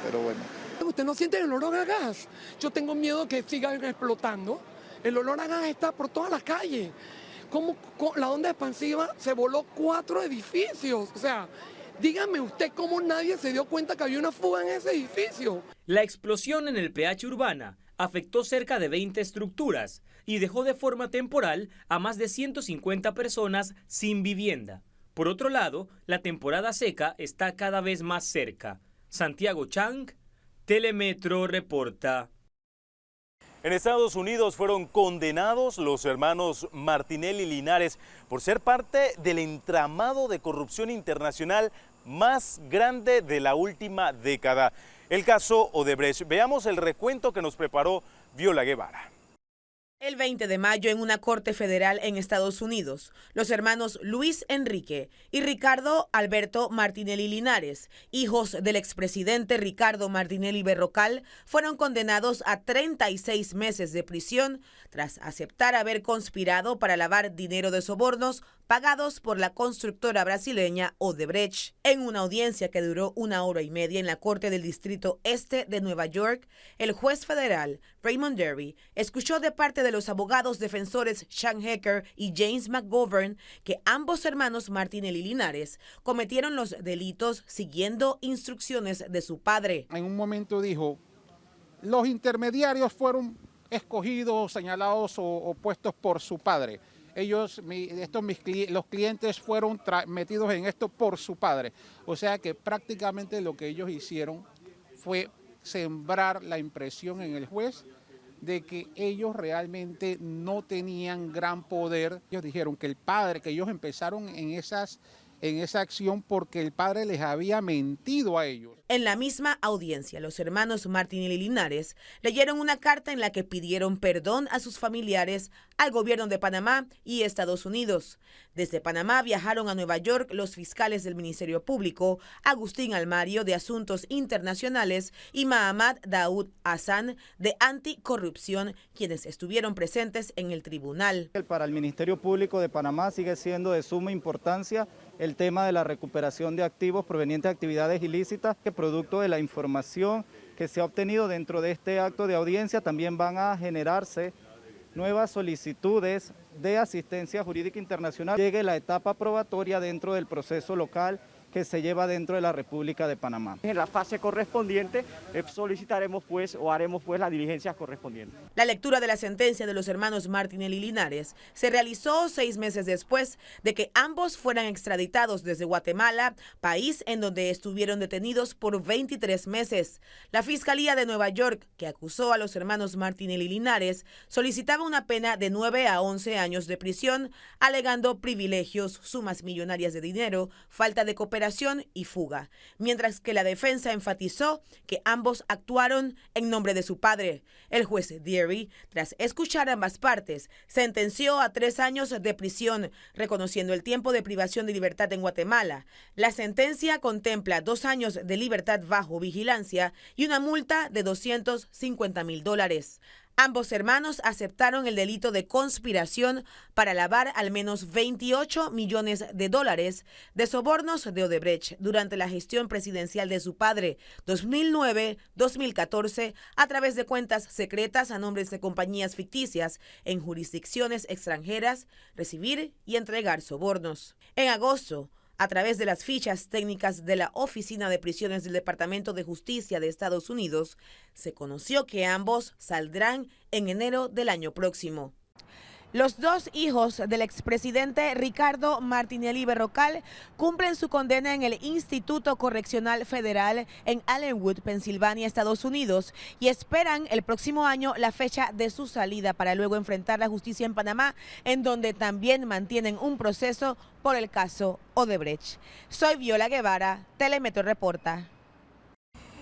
pero bueno. ¿Usted no siente el olor a gas? Yo tengo miedo que sigan explotando. El olor a gas está por todas las calles. ¿Cómo la onda expansiva se voló 4 edificios? O sea, dígame usted cómo nadie se dio cuenta que había una fuga en ese edificio. La explosión en el PH Urbana afectó cerca de 20 estructuras y dejó de forma temporal a más de 150 personas sin vivienda. Por otro lado, la temporada seca está cada vez más cerca. Santiago Chang, Telemetro reporta. En Estados Unidos fueron condenados los hermanos Martinelli Linares por ser parte del entramado de corrupción internacional más grande de la última década. El caso Odebrecht. Veamos el recuento que nos preparó Viola Guevara. El 20 de mayo, en una corte federal en Estados Unidos, los hermanos Luis Enrique y Ricardo Alberto Martinelli Linares, hijos del expresidente Ricardo Martinelli Berrocal, fueron condenados a 36 meses de prisión tras aceptar haber conspirado para lavar dinero de sobornos pagados por la constructora brasileña Odebrecht. En una audiencia que duró 1 hora y media en la Corte del Distrito Este de Nueva York, el juez federal Raymond Derry escuchó de parte de los abogados defensores Sean Hecker y James McGovern que ambos hermanos Martinelli Linares cometieron los delitos siguiendo instrucciones de su padre. En un momento dijo, los intermediarios fueron escogidos, señalados o puestos por su padre. Los clientes fueron metidos en esto por su padre. O sea que prácticamente lo que ellos hicieron fue sembrar la impresión en el juez de que ellos realmente no tenían gran poder. Ellos dijeron que que ellos empezaron en esa acción porque el padre les había mentido a ellos. En la misma audiencia, los hermanos Martinelli Linares leyeron una carta en la que pidieron perdón a sus familiares, al gobierno de Panamá y Estados Unidos. Desde Panamá viajaron a Nueva York los fiscales del Ministerio Público, Agustín Almario de Asuntos Internacionales y Mahamad Daoud Hassan de Anticorrupción, quienes estuvieron presentes en el tribunal. Para el Ministerio Público de Panamá sigue siendo de suma importancia el tema de la recuperación de activos provenientes de actividades ilícitas que producto de la información que se ha obtenido dentro de este acto de audiencia también van a generarse nuevas solicitudes de asistencia jurídica internacional. Llegue la etapa probatoria dentro del proceso local que se lleva dentro de la República de Panamá. En la fase correspondiente solicitaremos o haremos las diligencias correspondientes. La lectura de la sentencia de los hermanos Martinelli Linares se realizó 6 meses después de que ambos fueran extraditados desde Guatemala, país en donde estuvieron detenidos por 23 meses. La Fiscalía de Nueva York, que acusó a los hermanos Martinelli Linares, solicitaba una pena de 9 a 11 años de prisión, alegando privilegios, sumas millonarias de dinero, falta de cooperación y fuga, mientras que la defensa enfatizó que ambos actuaron en nombre de su padre. El juez Deary, tras escuchar ambas partes, sentenció a 3 años de prisión, reconociendo el tiempo de privación de libertad en Guatemala. La sentencia contempla 2 años de libertad bajo vigilancia y una multa de $250,000. Ambos hermanos aceptaron el delito de conspiración para lavar al menos $28 millones de sobornos de Odebrecht durante la gestión presidencial de su padre, 2009-2014, a través de cuentas secretas a nombres de compañías ficticias en jurisdicciones extranjeras, recibir y entregar sobornos. En agosto, a través de las fichas técnicas de la Oficina de Prisiones del Departamento de Justicia de Estados Unidos, se conoció que ambos saldrán en enero del año próximo. Los 2 hijos del expresidente Ricardo Martinelli Berrocal cumplen su condena en el Instituto Correccional Federal en Allenwood, Pensilvania, Estados Unidos, y esperan el próximo año la fecha de su salida para luego enfrentar la justicia en Panamá, en donde también mantienen un proceso por el caso Odebrecht. Soy Viola Guevara, Telemetro reporta.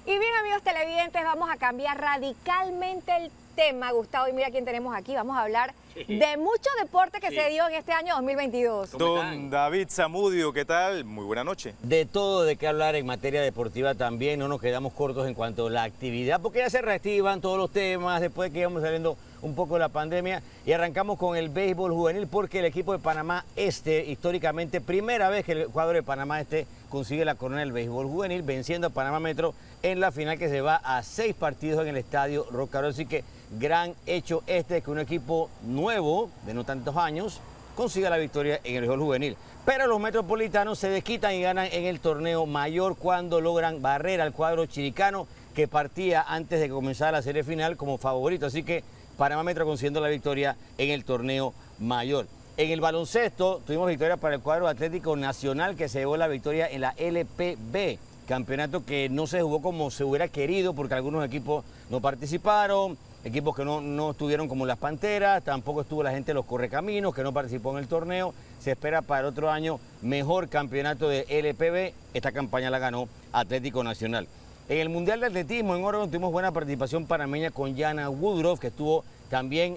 Y bien, amigos televidentes, vamos a cambiar radicalmente el tema, Gustavo, y mira quién tenemos aquí. Vamos a hablar de mucho deporte que se dio en este año 2022. Don David Zamudio, ¿qué tal? Muy buena noche. De todo de qué hablar en materia deportiva también, no nos quedamos cortos en cuanto a la actividad, porque ya se reactivan todos los temas después que íbamos saliendo un poco de la pandemia, y arrancamos con el béisbol juvenil porque el equipo de Panamá Este, históricamente, primera vez que el cuadro de Panamá Este consigue la corona del béisbol juvenil, venciendo a Panamá Metro en la final que se va a 6 partidos en el estadio Rocarol. Así que gran hecho este, que un equipo nuevo, de no tantos años, consiga la victoria en el béisbol juvenil. Pero los metropolitanos se desquitan y ganan en el torneo mayor cuando logran barrer al cuadro chiricano, que partía antes de comenzar la serie final como favorito. Así que Panamá Metro consiguiendo la victoria en el torneo mayor. En el baloncesto tuvimos victoria para el cuadro Atlético Nacional, que se llevó la victoria en la LPB, campeonato que no se jugó como se hubiera querido porque algunos equipos no participaron, equipos que no estuvieron como las Panteras, tampoco estuvo la gente de los Correcaminos que no participó en el torneo. Se espera para el otro año mejor campeonato de LPB. Esta campaña la ganó Atlético Nacional. En el Mundial de Atletismo en Oregon tuvimos buena participación panameña con Yana Woodruff, que estuvo también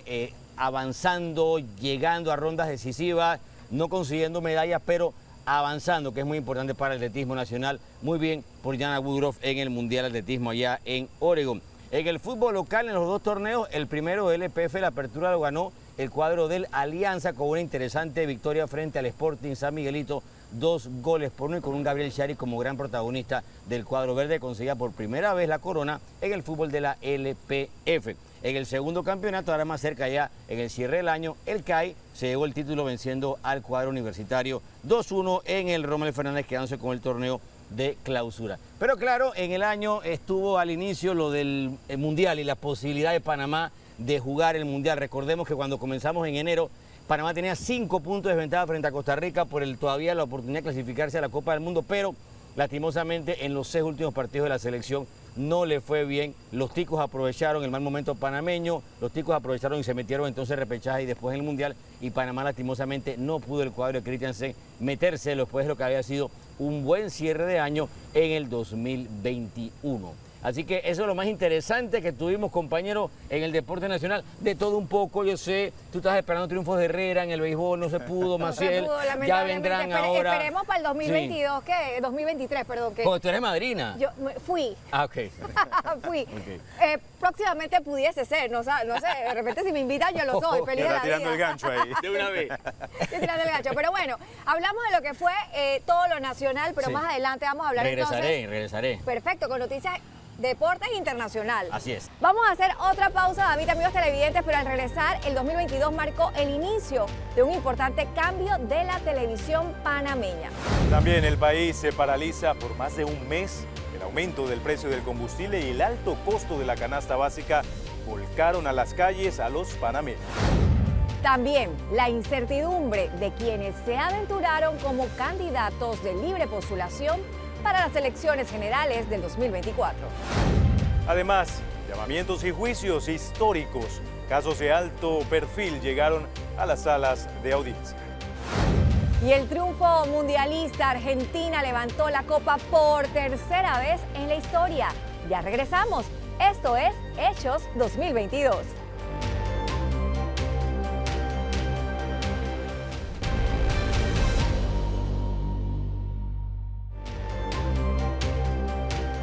avanzando, llegando a rondas decisivas, no consiguiendo medallas, pero avanzando, que es muy importante para el atletismo nacional. Muy bien por Yana Woodruff en el Mundial de Atletismo allá en Oregon. En el fútbol local, en los dos torneos, el primero del LPF, la apertura, lo ganó el cuadro del Alianza con una interesante victoria frente al Sporting San Miguelito, 2-1 y con un Gabriel Chari como gran protagonista del cuadro verde. Conseguía por primera vez la corona en el fútbol de la LPF. En el segundo campeonato, ahora más cerca ya en el cierre del año, el CAI se llevó el título venciendo al cuadro universitario 2-1 en el Rommel Fernández, quedándose con el torneo de clausura. Pero claro, en el año estuvo al inicio lo del Mundial y la posibilidad de Panamá de jugar el Mundial. Recordemos que cuando comenzamos en enero, Panamá tenía 5 puntos de desventaja frente a Costa Rica por todavía la oportunidad de clasificarse a la Copa del Mundo, pero lastimosamente en los 6 últimos partidos de la selección no le fue bien. Los ticos aprovecharon el mal momento panameño, los ticos aprovecharon y se metieron entonces en repechaje y después en el Mundial, y Panamá lastimosamente no pudo el cuadro de Christiansen meterse después de lo que había sido un buen cierre de año en el 2021. Así que eso es lo más interesante que tuvimos, compañeros, en el deporte nacional. De todo un poco, yo sé, tú estás esperando triunfos de Herrera en el béisbol, no se pudo, Maciel, ya vendrán ahora. Esperemos para el 2022, sí. 2023, perdón. Porque tú eres madrina. Yo fui. Ah, ok. Fui. Okay. Próximamente pudiese ser, no sé, de repente si me invitan yo lo soy, feliz de la vida. Tirando el gancho ahí. De una vez. Estoy tirando el gancho, pero bueno, hablamos de lo que fue todo lo nacional, pero sí, más adelante vamos a hablar Regresaré. Perfecto, con noticias deportes internacional. Así es. Vamos a hacer otra pausa, David, amigos televidentes, pero al regresar, el 2022 marcó el inicio de un importante cambio de la televisión panameña. También el país se paraliza por más de un mes. El aumento del precio del combustible y el alto costo de la canasta básica volcaron a las calles a los panameños. También la incertidumbre de quienes se aventuraron como candidatos de libre postulación para las elecciones generales del 2024. Además, llamamientos y juicios históricos, casos de alto perfil llegaron a las salas de audiencia. Y el triunfo mundialista, Argentina levantó la copa por tercera vez en la historia. Ya regresamos. Esto es Hechos 2022.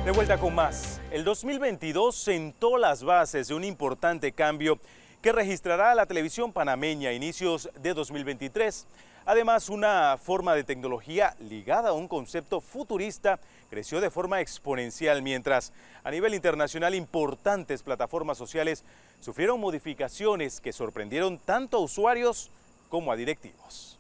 De vuelta con más. El 2022 sentó las bases de un importante cambio que registrará la televisión panameña a inicios de 2023. Además, una forma de tecnología ligada a un concepto futurista creció de forma exponencial, mientras a nivel internacional importantes plataformas sociales sufrieron modificaciones que sorprendieron tanto a usuarios como a directivos.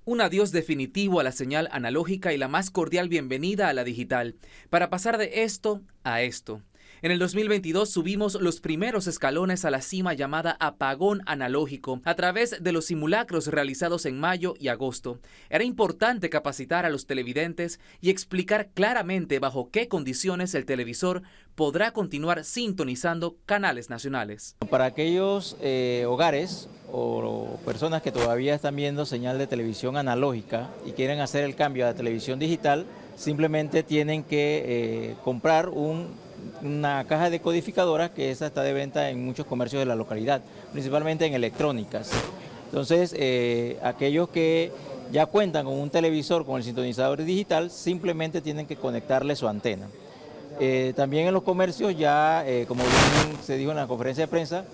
Un adiós definitivo a la señal analógica y la más cordial bienvenida a la digital, para pasar de esto a esto. En el 2022 subimos los primeros escalones a la cima llamada apagón analógico a través de los simulacros realizados en mayo y agosto. Era importante capacitar a los televidentes y explicar claramente bajo qué condiciones el televisor podrá continuar sintonizando canales nacionales. Para aquellos hogares o personas que todavía están viendo señal de televisión analógica y quieren hacer el cambio a la televisión digital, simplemente tienen que comprar un una caja decodificadora que esa está de venta en muchos comercios de la localidad, principalmente en electrónicas. Entonces, aquellos que ya cuentan con un televisor con el sintonizador digital, simplemente tienen que conectarle su antena. También en los comercios ya, como bien se dijo en la conferencia de prensa,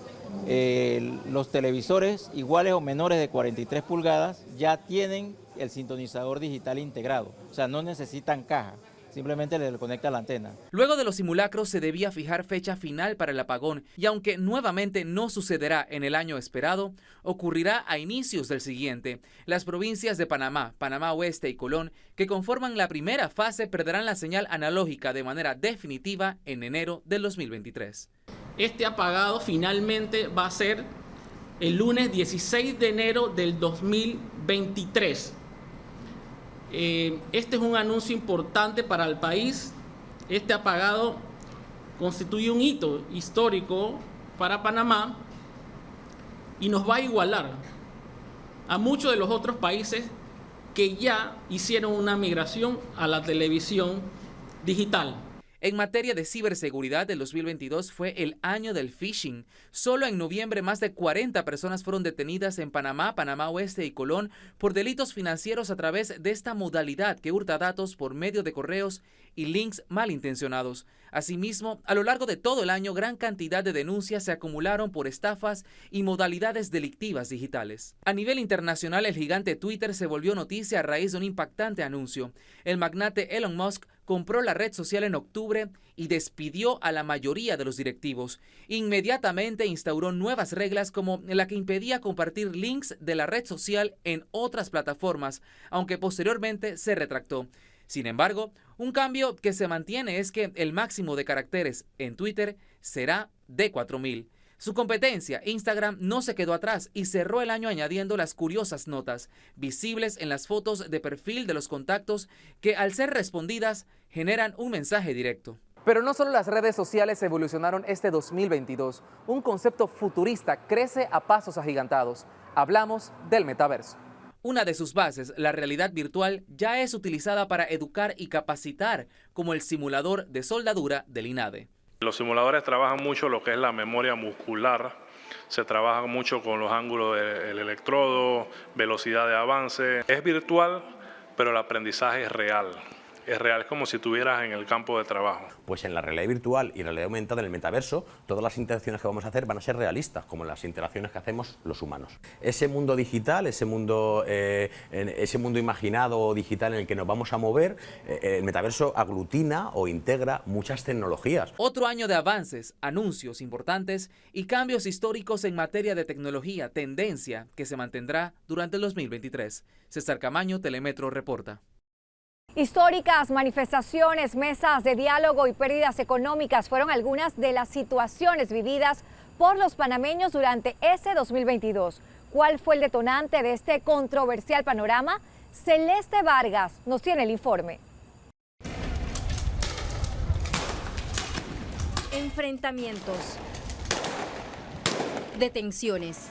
los televisores iguales o menores de 43 pulgadas ya tienen el sintonizador digital integrado, o sea, no necesitan caja. Simplemente le conecta la antena. Luego de los simulacros se debía fijar fecha final para el apagón y aunque nuevamente no sucederá en el año esperado, ocurrirá a inicios del siguiente. Las provincias de Panamá, Panamá Oeste y Colón, que conforman la primera fase, perderán la señal analógica de manera definitiva en enero del 2023. Este apagado finalmente va a ser el lunes 16 de enero del 2023. Este es un anuncio importante para el país. Este apagado constituye un hito histórico para Panamá y nos va a igualar a muchos de los otros países que ya hicieron una migración a la televisión digital. En materia de ciberseguridad, el 2022 fue el año del phishing. Solo en noviembre más de 40 personas fueron detenidas en Panamá, Panamá Oeste y Colón por delitos financieros a través de esta modalidad que hurta datos por medio de correos y links malintencionados. Asimismo, a lo largo de todo el año, gran cantidad de denuncias se acumularon por estafas y modalidades delictivas digitales. A nivel internacional, el gigante Twitter se volvió noticia a raíz de un impactante anuncio. El magnate Elon Musk compró la red social en octubre y despidió a la mayoría de los directivos. Inmediatamente instauró nuevas reglas como la que impedía compartir links de la red social en otras plataformas, aunque posteriormente se retractó. Sin embargo, un cambio que se mantiene es que el máximo de caracteres en Twitter será de 4.000. Su competencia, Instagram, no se quedó atrás y cerró el año añadiendo las curiosas notas, visibles en las fotos de perfil de los contactos que, al ser respondidas, generan un mensaje directo. Pero no solo las redes sociales evolucionaron este 2022. Un concepto futurista crece a pasos agigantados. Hablamos del metaverso. Una de sus bases, la realidad virtual, ya es utilizada para educar y capacitar, como el simulador de soldadura del INADE. Los simuladores trabajan mucho lo que es la memoria muscular, se trabaja mucho con los ángulos del electrodo, velocidad de avance. Es virtual, pero el aprendizaje es real. Es real, es como si estuvieras en el campo de trabajo. Pues en la realidad virtual y realidad aumentada, en el metaverso, todas las interacciones que vamos a hacer van a ser realistas, como las interacciones que hacemos los humanos. Ese mundo digital, ese mundo imaginado digital en el que nos vamos a mover, el metaverso aglutina o integra muchas tecnologías. Otro año de avances, anuncios importantes y cambios históricos en materia de tecnología, tendencia que se mantendrá durante el 2023. César Camaño, Telemetro, reporta. Históricas manifestaciones, mesas de diálogo y pérdidas económicas fueron algunas de las situaciones vividas por los panameños durante ese 2022. ¿Cuál fue el detonante de este controversial panorama? Celeste Vargas nos tiene el informe. Enfrentamientos, detenciones,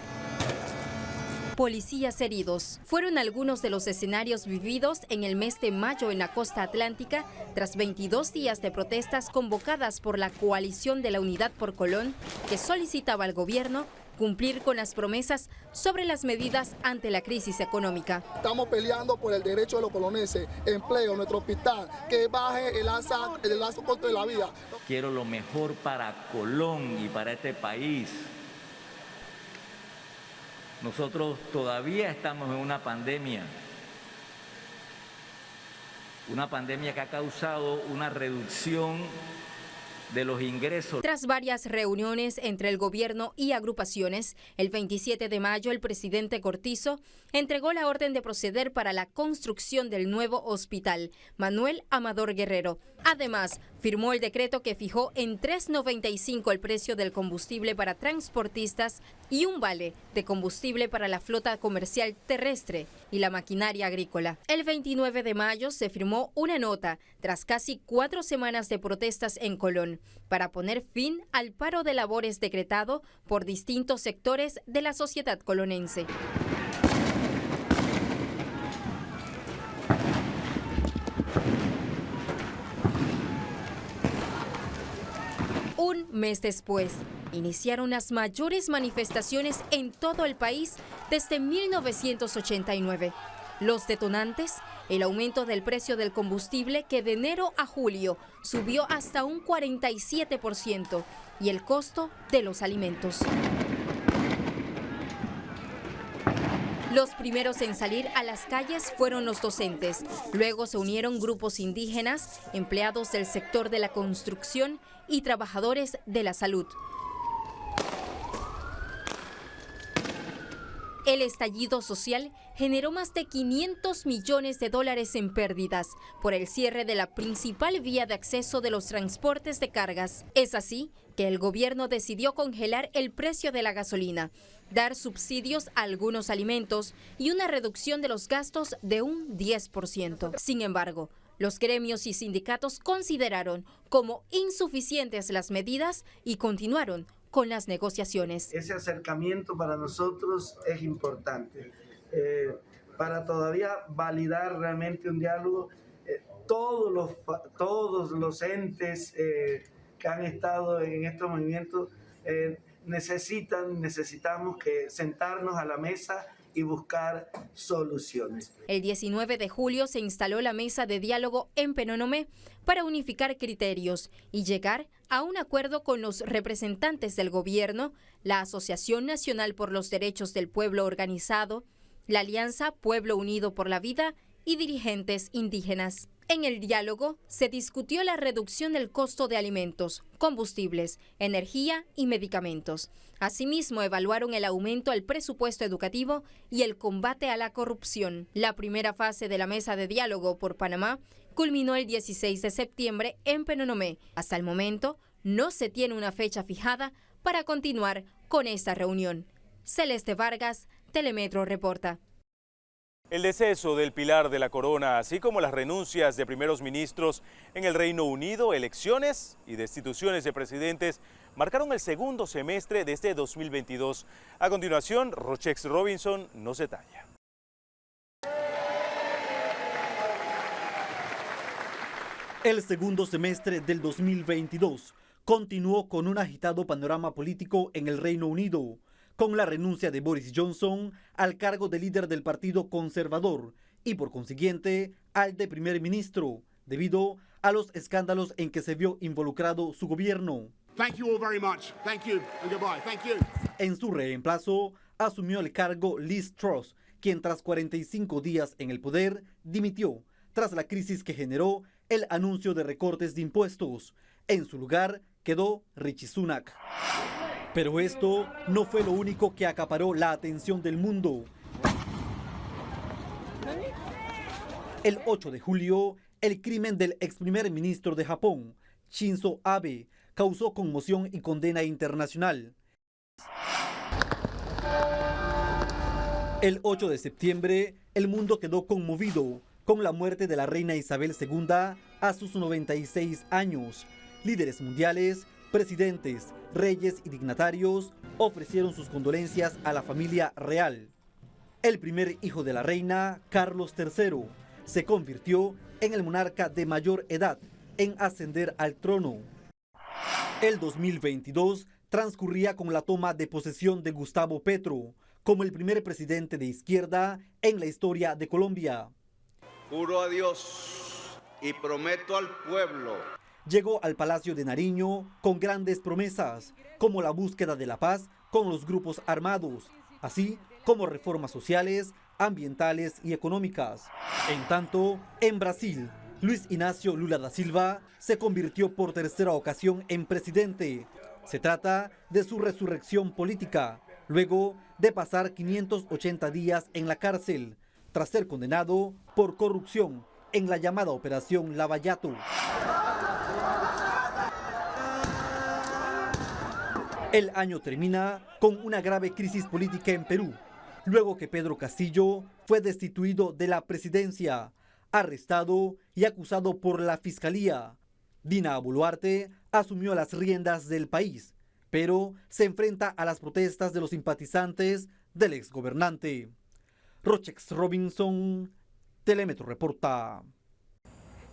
policías heridos fueron algunos de los escenarios vividos en el mes de mayo en la costa atlántica tras 22 días de protestas convocadas por la Coalición de la Unidad por Colón, que solicitaba al gobierno cumplir con las promesas sobre las medidas ante la crisis económica. Estamos peleando por el derecho de los coloneses, empleo, nuestro hospital, que baje el lazo contra la vida. Quiero lo mejor para Colón y para este país. Nosotros todavía estamos en una pandemia que ha causado una reducción de los ingresos. Tras varias reuniones entre el gobierno y agrupaciones, el 27 de mayo el presidente Cortizo entregó la orden de proceder para la construcción del nuevo hospital Manuel Amador Guerrero. Además, firmó el decreto que fijó en $3.95 el precio del combustible para transportistas y un vale de combustible para la flota comercial terrestre y la maquinaria agrícola. El 29 de mayo se firmó una nota tras casi 4 semanas de protestas en Colón para poner fin al paro de labores decretado por distintos sectores de la sociedad colonense. Un mes después, iniciaron las mayores manifestaciones en todo el país desde 1989. Los detonantes, el aumento del precio del combustible que de enero a julio subió hasta un 47% y el costo de los alimentos. Los primeros en salir a las calles fueron los docentes. Luego se unieron grupos indígenas, empleados del sector de la construcción y trabajadores de la salud. El estallido social generó más de $500 millones en pérdidas por el cierre de la principal vía de acceso de los transportes de cargas. Es así que el gobierno decidió congelar el precio de la gasolina, dar subsidios a algunos alimentos y una reducción de los gastos de un 10%. Sin embargo, los gremios y sindicatos consideraron como insuficientes las medidas y continuaron con las negociaciones. Ese acercamiento para nosotros es importante. Para todavía validar realmente un diálogo, todos los entes que han estado en estos movimientos necesitamos que sentarnos a la mesa y buscar soluciones. El 19 de julio se instaló la mesa de diálogo en Penonomé para unificar criterios y llegar a un acuerdo con los representantes del gobierno, la Asociación Nacional por los Derechos del Pueblo Organizado, la Alianza Pueblo Unido por la Vida y dirigentes indígenas. En el diálogo se discutió la reducción del costo de alimentos, combustibles, energía y medicamentos. Asimismo, evaluaron el aumento al presupuesto educativo y el combate a la corrupción. La primera fase de la mesa de diálogo por Panamá culminó el 16 de septiembre en Penonomé. Hasta el momento, no se tiene una fecha fijada para continuar con esta reunión. Celeste Vargas, Telemetro reporta. El deceso del pilar de la corona, así como las renuncias de primeros ministros en el Reino Unido, elecciones y destituciones de presidentes, marcaron el segundo semestre de este 2022. A continuación, Rochex Robinson nos detalla. El segundo semestre del 2022 continuó con un agitado panorama político en el Reino Unido, con la renuncia de Boris Johnson al cargo de líder del Partido Conservador y por consiguiente al de primer ministro, debido a los escándalos en que se vio involucrado su gobierno. En su reemplazo asumió el cargo Liz Truss, quien tras 45 días en el poder dimitió tras la crisis que generó el anuncio de recortes de impuestos. En su lugar quedó Rishi Sunak. Pero esto no fue lo único que acaparó la atención del mundo. El 8 de julio, el crimen del ex primer ministro de Japón, Shinzo Abe, causó conmoción y condena internacional. El 8 de septiembre, el mundo quedó conmovido con la muerte de la reina Isabel II a sus 96 años. Líderes mundiales, presidentes, reyes y dignatarios ofrecieron sus condolencias a la familia real. El primer hijo de la reina, Carlos III, se convirtió en el monarca de mayor edad en ascender al trono. El 2022 transcurría con la toma de posesión de Gustavo Petro como el primer presidente de izquierda en la historia de Colombia. Juro a Dios y prometo al pueblo. Llegó al Palacio de Nariño con grandes promesas, como la búsqueda de la paz con los grupos armados, así como reformas sociales, ambientales y económicas. En tanto, en Brasil, Luis Inácio Lula da Silva se convirtió por tercera ocasión en presidente. Se trata de su resurrección política, luego de pasar 580 días en la cárcel, tras ser condenado por corrupción en la llamada Operación Lavallato. El año termina con una grave crisis política en Perú, luego que Pedro Castillo fue destituido de la presidencia, arrestado y acusado por la Fiscalía. Dina Boluarte asumió las riendas del país, pero se enfrenta a las protestas de los simpatizantes del exgobernante. Rochex Robinson, Telemetro reporta.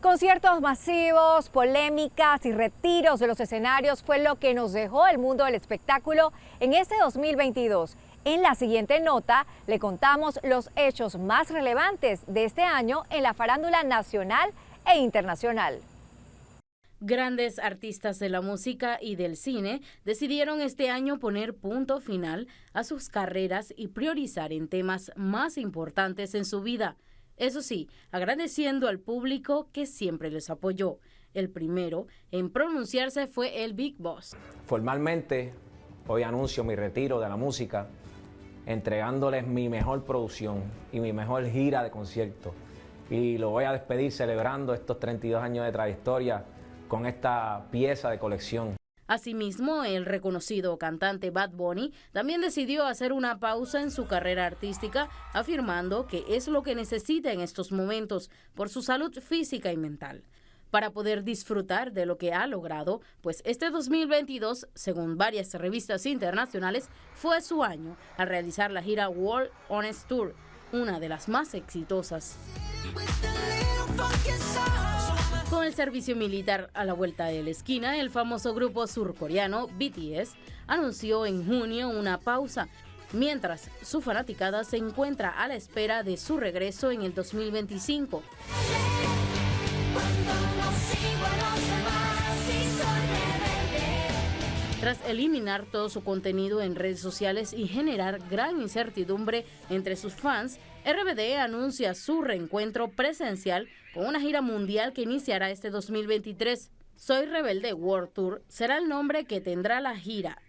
Conciertos masivos, polémicas y retiros de los escenarios fue lo que nos dejó el mundo del espectáculo en este 2022. En la siguiente nota le contamos los hechos más relevantes de este año en la farándula nacional e internacional. Grandes artistas de la música y del cine decidieron este año poner punto final a sus carreras y priorizar en temas más importantes en su vida. Eso sí, agradeciendo al público que siempre les apoyó. El primero en pronunciarse fue el Big Boss. Formalmente, hoy anuncio mi retiro de la música, entregándoles mi mejor producción y mi mejor gira de conciertos. Y lo voy a despedir celebrando estos 32 años de trayectoria con esta pieza de colección. Asimismo, el reconocido cantante Bad Bunny también decidió hacer una pausa en su carrera artística, afirmando que es lo que necesita en estos momentos por su salud física y mental, para poder disfrutar de lo que ha logrado, pues este 2022, según varias revistas internacionales, fue su año al realizar la gira World Honest Tour, una de las más exitosas. Con el servicio militar a la vuelta de la esquina, el famoso grupo surcoreano BTS anunció en junio una pausa, mientras su fanaticada se encuentra a la espera de su regreso en el 2025. Tras eliminar todo su contenido en redes sociales y generar gran incertidumbre entre sus fans, RBD anuncia su reencuentro presencial con una gira mundial que iniciará este 2023. Soy Rebelde World Tour será el nombre que tendrá la gira.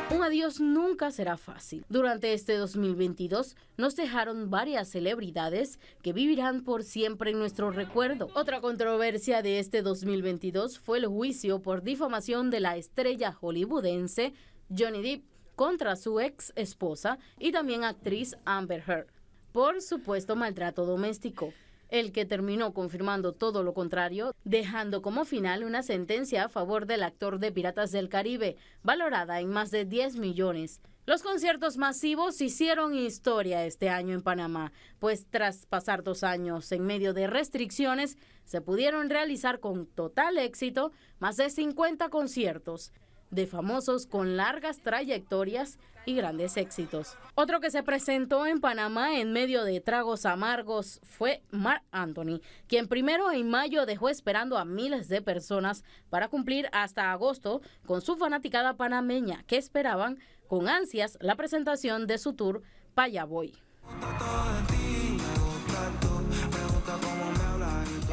Un adiós nunca será fácil. Durante este 2022 nos dejaron varias celebridades que vivirán por siempre en nuestro recuerdo. Otra controversia de este 2022 fue el juicio por difamación de la estrella hollywoodense Johnny Depp contra su ex esposa y también actriz Amber Heard por supuesto maltrato doméstico, el que terminó confirmando todo lo contrario, dejando como final una sentencia a favor del actor de Piratas del Caribe, valorada en más de 10 millones. Los conciertos masivos hicieron historia este año en Panamá, pues tras pasar 2 años en medio de restricciones, se pudieron realizar con total éxito más de 50 conciertos de famosos con largas trayectorias y grandes éxitos. Otro que se presentó en Panamá en medio de tragos amargos fue Marc Anthony, quien primero en mayo dejó esperando a miles de personas para cumplir hasta agosto con su fanaticada panameña, que esperaban con ansias la presentación de su tour Paya Boy.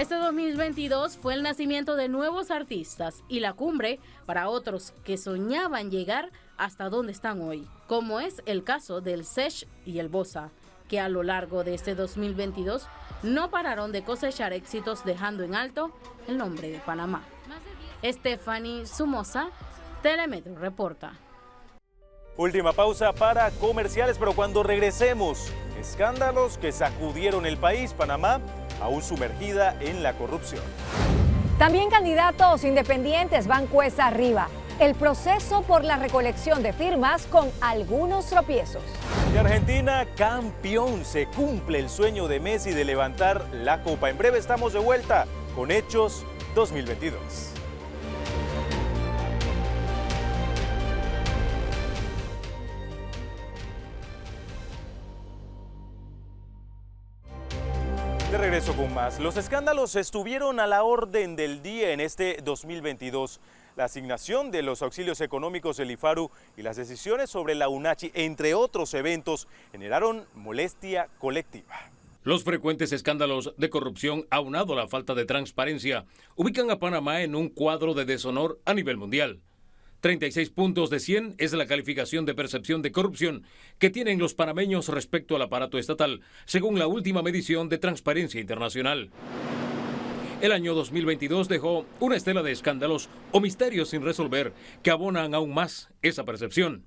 Este 2022 fue el nacimiento de nuevos artistas y la cumbre para otros que soñaban llegar hasta donde están hoy, como es el caso del Sech y el Bossa, que a lo largo de este 2022 no pararon de cosechar éxitos, dejando en alto el nombre de Panamá. Stephanie Somoza, Telemetro reporta. Última pausa para comerciales, pero cuando regresemos, escándalos que sacudieron el país. Panamá aún sumergida en la corrupción. También candidatos independientes van cuesta arriba. El proceso por la recolección de firmas con algunos tropiezos. Y Argentina, campeón. Se cumple el sueño de Messi de levantar la copa. En breve estamos de vuelta con Hechos 2022. De regreso con más. Los escándalos estuvieron a la orden del día en este 2022. La asignación de los auxilios económicos del IFARU y las decisiones sobre la UNACHI, entre otros eventos, generaron molestia colectiva. Los frecuentes escándalos de corrupción, aunado a la falta de transparencia, ubican a Panamá en un cuadro de deshonor a nivel mundial. 36 puntos de 100 es la calificación de percepción de corrupción que tienen los panameños respecto al aparato estatal, según la última medición de Transparencia Internacional. El año 2022 dejó una estela de escándalos o misterios sin resolver que abonan aún más esa percepción.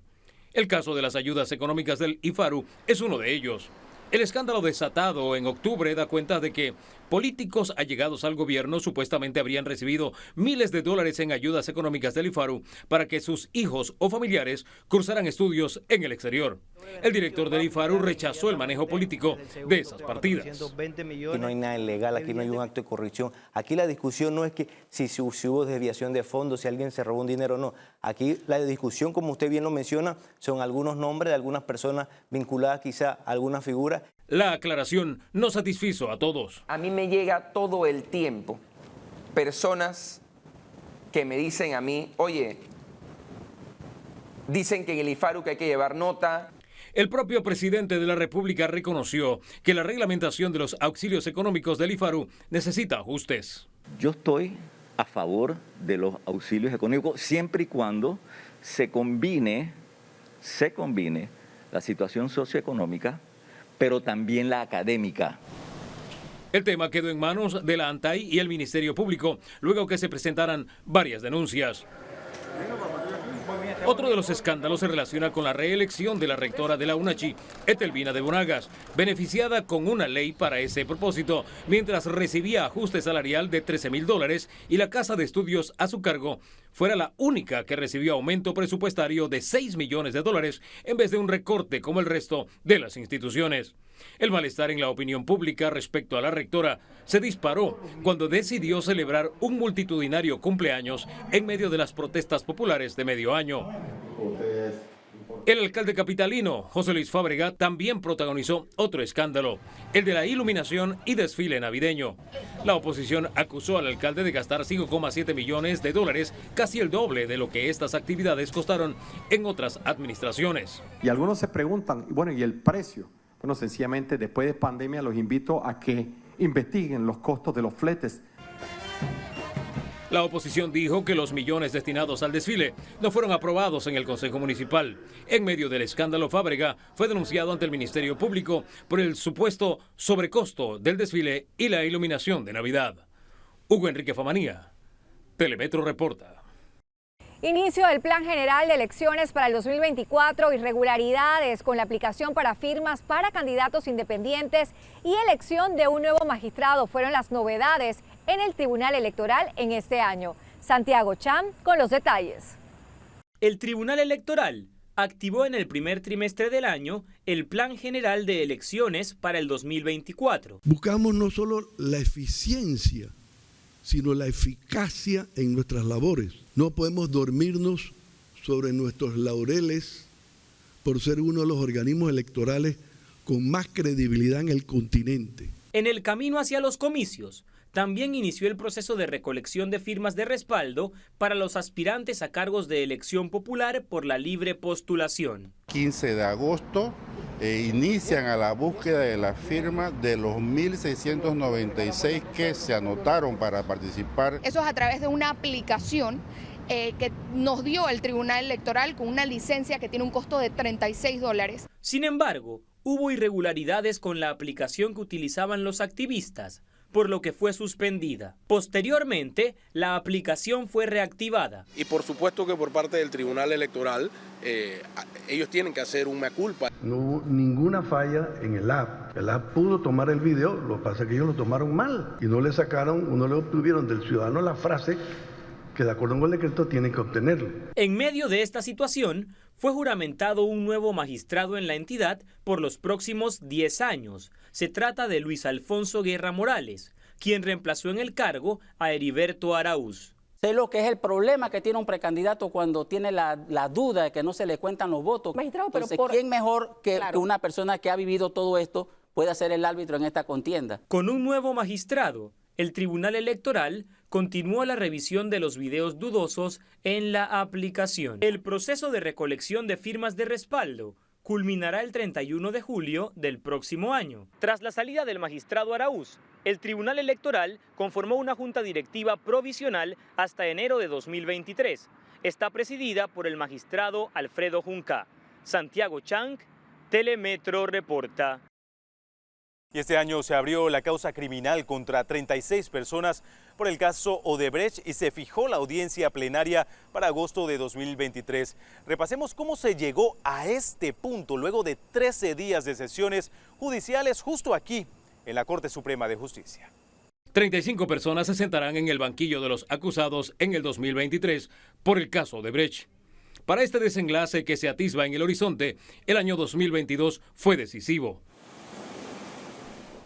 El caso de las ayudas económicas del IFARU es uno de ellos. El escándalo desatado en octubre da cuenta de que políticos allegados al gobierno supuestamente habrían recibido miles de dólares en ayudas económicas del IFARU para que sus hijos o familiares cursaran estudios en el exterior. El director del IFARU rechazó el manejo político de esas partidas. Aquí no hay nada ilegal, aquí no hay un acto de corrupción. Aquí la discusión no es que si hubo desviación de fondos, si alguien se robó un dinero o no. Aquí la discusión, como usted bien lo menciona, son algunos nombres de algunas personas vinculadas quizá a alguna figura. La aclaración no satisfizo a todos. A mí me llega todo el tiempo personas que me dicen a mí, oye, dicen que en el IFARU que hay que llevar nota. El propio presidente de la República reconoció que la reglamentación de los auxilios económicos del IFARU necesita ajustes. Yo estoy a favor de los auxilios económicos siempre y cuando se combine la situación socioeconómica, pero también la académica. El tema quedó en manos de la ANTAI y el Ministerio Público, luego que se presentaran varias denuncias. Otro de los escándalos se relaciona con la reelección de la rectora de la UNACHI, Etelvina de Bonagas, beneficiada con una ley para ese propósito, mientras recibía ajuste salarial de $13,000 y la casa de estudios a su cargo fuera la única que recibió aumento presupuestario de $6 millones en vez de un recorte como el resto de las instituciones. El malestar en la opinión pública respecto a la rectora se disparó cuando decidió celebrar un multitudinario cumpleaños en medio de las protestas populares de medio año. El alcalde capitalino, José Luis Fábrega, también protagonizó otro escándalo, el de la iluminación y desfile navideño. La oposición acusó al alcalde de gastar $5,7 millones, casi el doble de lo que estas actividades costaron en otras administraciones. Y algunos se preguntan, bueno, ¿y el precio? Bueno, sencillamente después de pandemia los invito a que investiguen los costos de los fletes. La oposición dijo que los millones destinados al desfile no fueron aprobados en el Consejo Municipal. En medio del escándalo, Fábrega fue denunciado ante el Ministerio Público por el supuesto sobrecosto del desfile y la iluminación de Navidad. Hugo Enrique Famanía, Telemetro reporta. Inicio del Plan General de Elecciones para el 2024, irregularidades con la aplicación para firmas para candidatos independientes y elección de un nuevo magistrado fueron las novedades en el Tribunal Electoral en este año. Santiago Cham con los detalles. El Tribunal Electoral activó en el primer trimestre del año el Plan General de Elecciones para el 2024. Buscamos no solo la eficiencia, sino la eficacia en nuestras labores. No podemos dormirnos sobre nuestros laureles por ser uno de los organismos electorales con más credibilidad en el continente. En el camino hacia los comicios, también inició el proceso de recolección de firmas de respaldo para los aspirantes a cargos de elección popular por la libre postulación. 15 de agosto inician a la búsqueda de la firma de los 1.696 que se anotaron para participar. Eso es a través de una aplicación que nos dio el Tribunal Electoral con una licencia que tiene un costo de $36. Sin embargo, hubo irregularidades con la aplicación que utilizaban los activistas, por lo que fue suspendida. Posteriormente, la aplicación fue reactivada. Y por supuesto que por parte del Tribunal Electoral, ellos tienen que hacer un mea culpa. No hubo ninguna falla en el app. El app pudo tomar el video, lo que pasa es que ellos lo tomaron mal y no le obtuvieron del ciudadano la frase que de acuerdo con el decreto tienen que obtenerlo. En medio de esta situación, fue juramentado un nuevo magistrado en la entidad por los próximos 10 años. Se trata de Luis Alfonso Guerra Morales, quien reemplazó en el cargo a Heriberto Araúz. Sé lo que es el problema que tiene un precandidato cuando tiene la duda de que no se le cuentan los votos. Magistrado, pero entonces, ¿quién mejor que una persona que ha vivido todo esto pueda ser el árbitro en esta contienda? Con un nuevo magistrado, el Tribunal Electoral continuó la revisión de los videos dudosos en la aplicación. El proceso de recolección de firmas de respaldo culminará el 31 de julio del próximo año. Tras la salida del magistrado Araúz, el Tribunal Electoral conformó una junta directiva provisional hasta enero de 2023. Está presidida por el magistrado Alfredo Junca. Santiago Chang, Telemetro reporta. Y este año se abrió la causa criminal contra 36 personas por el caso Odebrecht y se fijó la audiencia plenaria para agosto de 2023. Repasemos cómo se llegó a este punto luego de 13 días de sesiones judiciales justo aquí en la Corte Suprema de Justicia. 35 personas se sentarán en el banquillo de los acusados en el 2023 por el caso Odebrecht. Para este desenlace que se atisba en el horizonte, el año 2022 fue decisivo.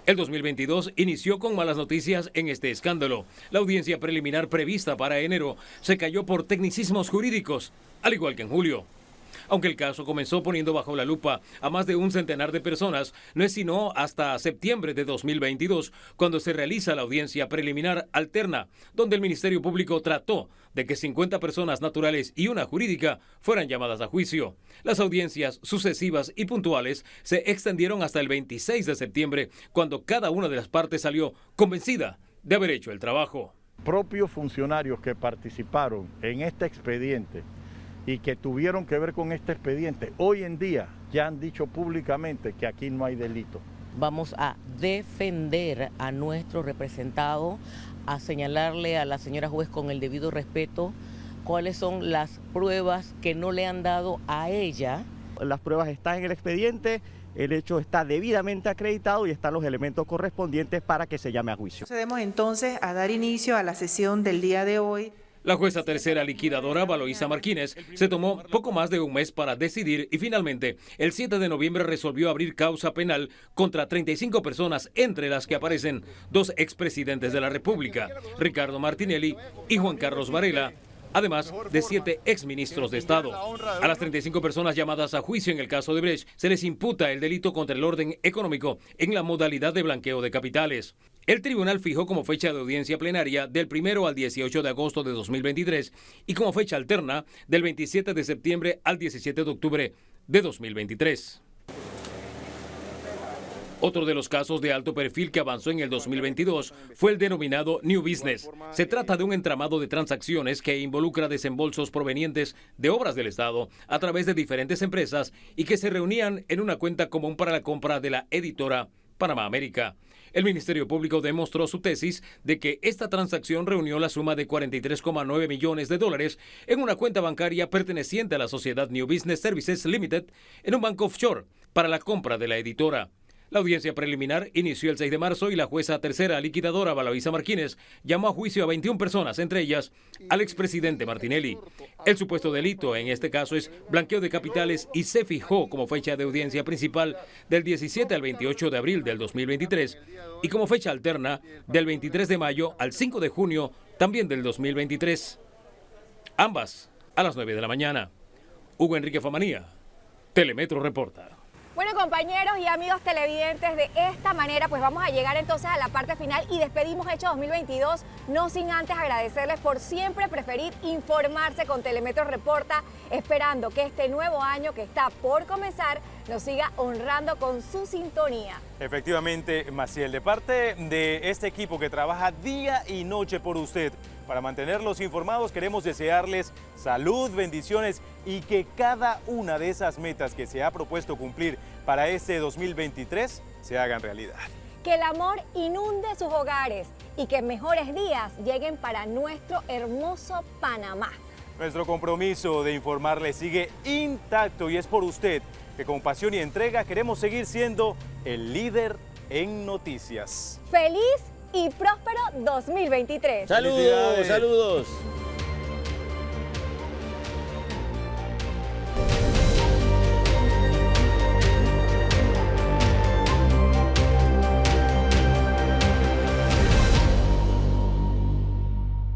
El 2022 inició con malas noticias en este escándalo. La audiencia preliminar prevista para enero se cayó por tecnicismos jurídicos, al igual que en julio. Aunque el caso comenzó poniendo bajo la lupa a más de un centenar de personas, no es sino hasta septiembre de 2022 cuando se realiza la audiencia preliminar alterna, donde el Ministerio Público trató de que 50 personas naturales y una jurídica fueran llamadas a juicio. Las audiencias sucesivas y puntuales se extendieron hasta el 26 de septiembre, cuando cada una de las partes salió convencida de haber hecho el trabajo. Propios funcionarios que participaron en este expediente y que tuvieron que ver con este expediente, hoy en día ya han dicho públicamente que aquí no hay delito. Vamos a defender a nuestro representado, a señalarle a la señora juez con el debido respeto cuáles son las pruebas que no le han dado a ella. Las pruebas están en el expediente, el hecho está debidamente acreditado y están los elementos correspondientes para que se llame a juicio. Procedemos entonces a dar inicio a la sesión del día de hoy. La jueza tercera liquidadora, Valoisa Martínez, se tomó poco más de un mes para decidir y finalmente el 7 de noviembre resolvió abrir causa penal contra 35 personas, entre las que aparecen 2 expresidentes de la República, Ricardo Martinelli y Juan Carlos Varela, además de 7 exministros de Estado. A las 35 personas llamadas a juicio en el caso de Odebrecht se les imputa el delito contra el orden económico en la modalidad de blanqueo de capitales. El tribunal fijó como fecha de audiencia plenaria del 1 al 18 de agosto de 2023 y como fecha alterna del 27 de septiembre al 17 de octubre de 2023. Otro de los casos de alto perfil que avanzó en el 2022 fue el denominado New Business. Se trata de un entramado de transacciones que involucra desembolsos provenientes de obras del Estado a través de diferentes empresas y que se reunían en una cuenta común para la compra de la editora Panamá América. El Ministerio Público demostró su tesis de que esta transacción reunió la suma de $43,9 millones en una cuenta bancaria perteneciente a la sociedad New Business Services Limited en un banco offshore para la compra de la editora. La audiencia preliminar inició el 6 de marzo y la jueza tercera liquidadora, Valoisa Martínez, llamó a juicio a 21 personas, entre ellas al expresidente Martinelli. El supuesto delito en este caso es blanqueo de capitales y se fijó como fecha de audiencia principal del 17 al 28 de abril del 2023 y como fecha alterna del 23 de mayo al 5 de junio también del 2023. Ambas a las 9 de la mañana. Hugo Enrique Famanía, Telemetro reporta. Bueno, compañeros y amigos televidentes, de esta manera pues vamos a llegar entonces a la parte final y despedimos Hecho 2022, no sin antes agradecerles por siempre preferir informarse con Telemetro Reporta, esperando que este nuevo año que está por comenzar nos siga honrando con su sintonía. Efectivamente, Maciel, de parte de este equipo que trabaja día y noche por usted, para mantenerlos informados, queremos desearles salud, bendiciones y que cada una de esas metas que se ha propuesto cumplir para este 2023 se hagan realidad. Que el amor inunde sus hogares y que mejores días lleguen para nuestro hermoso Panamá. Nuestro compromiso de informarle sigue intacto y es por usted que con pasión y entrega queremos seguir siendo el líder en noticias. ¡Feliz y próspero 2023! ¡Saludos! ¡Saludos!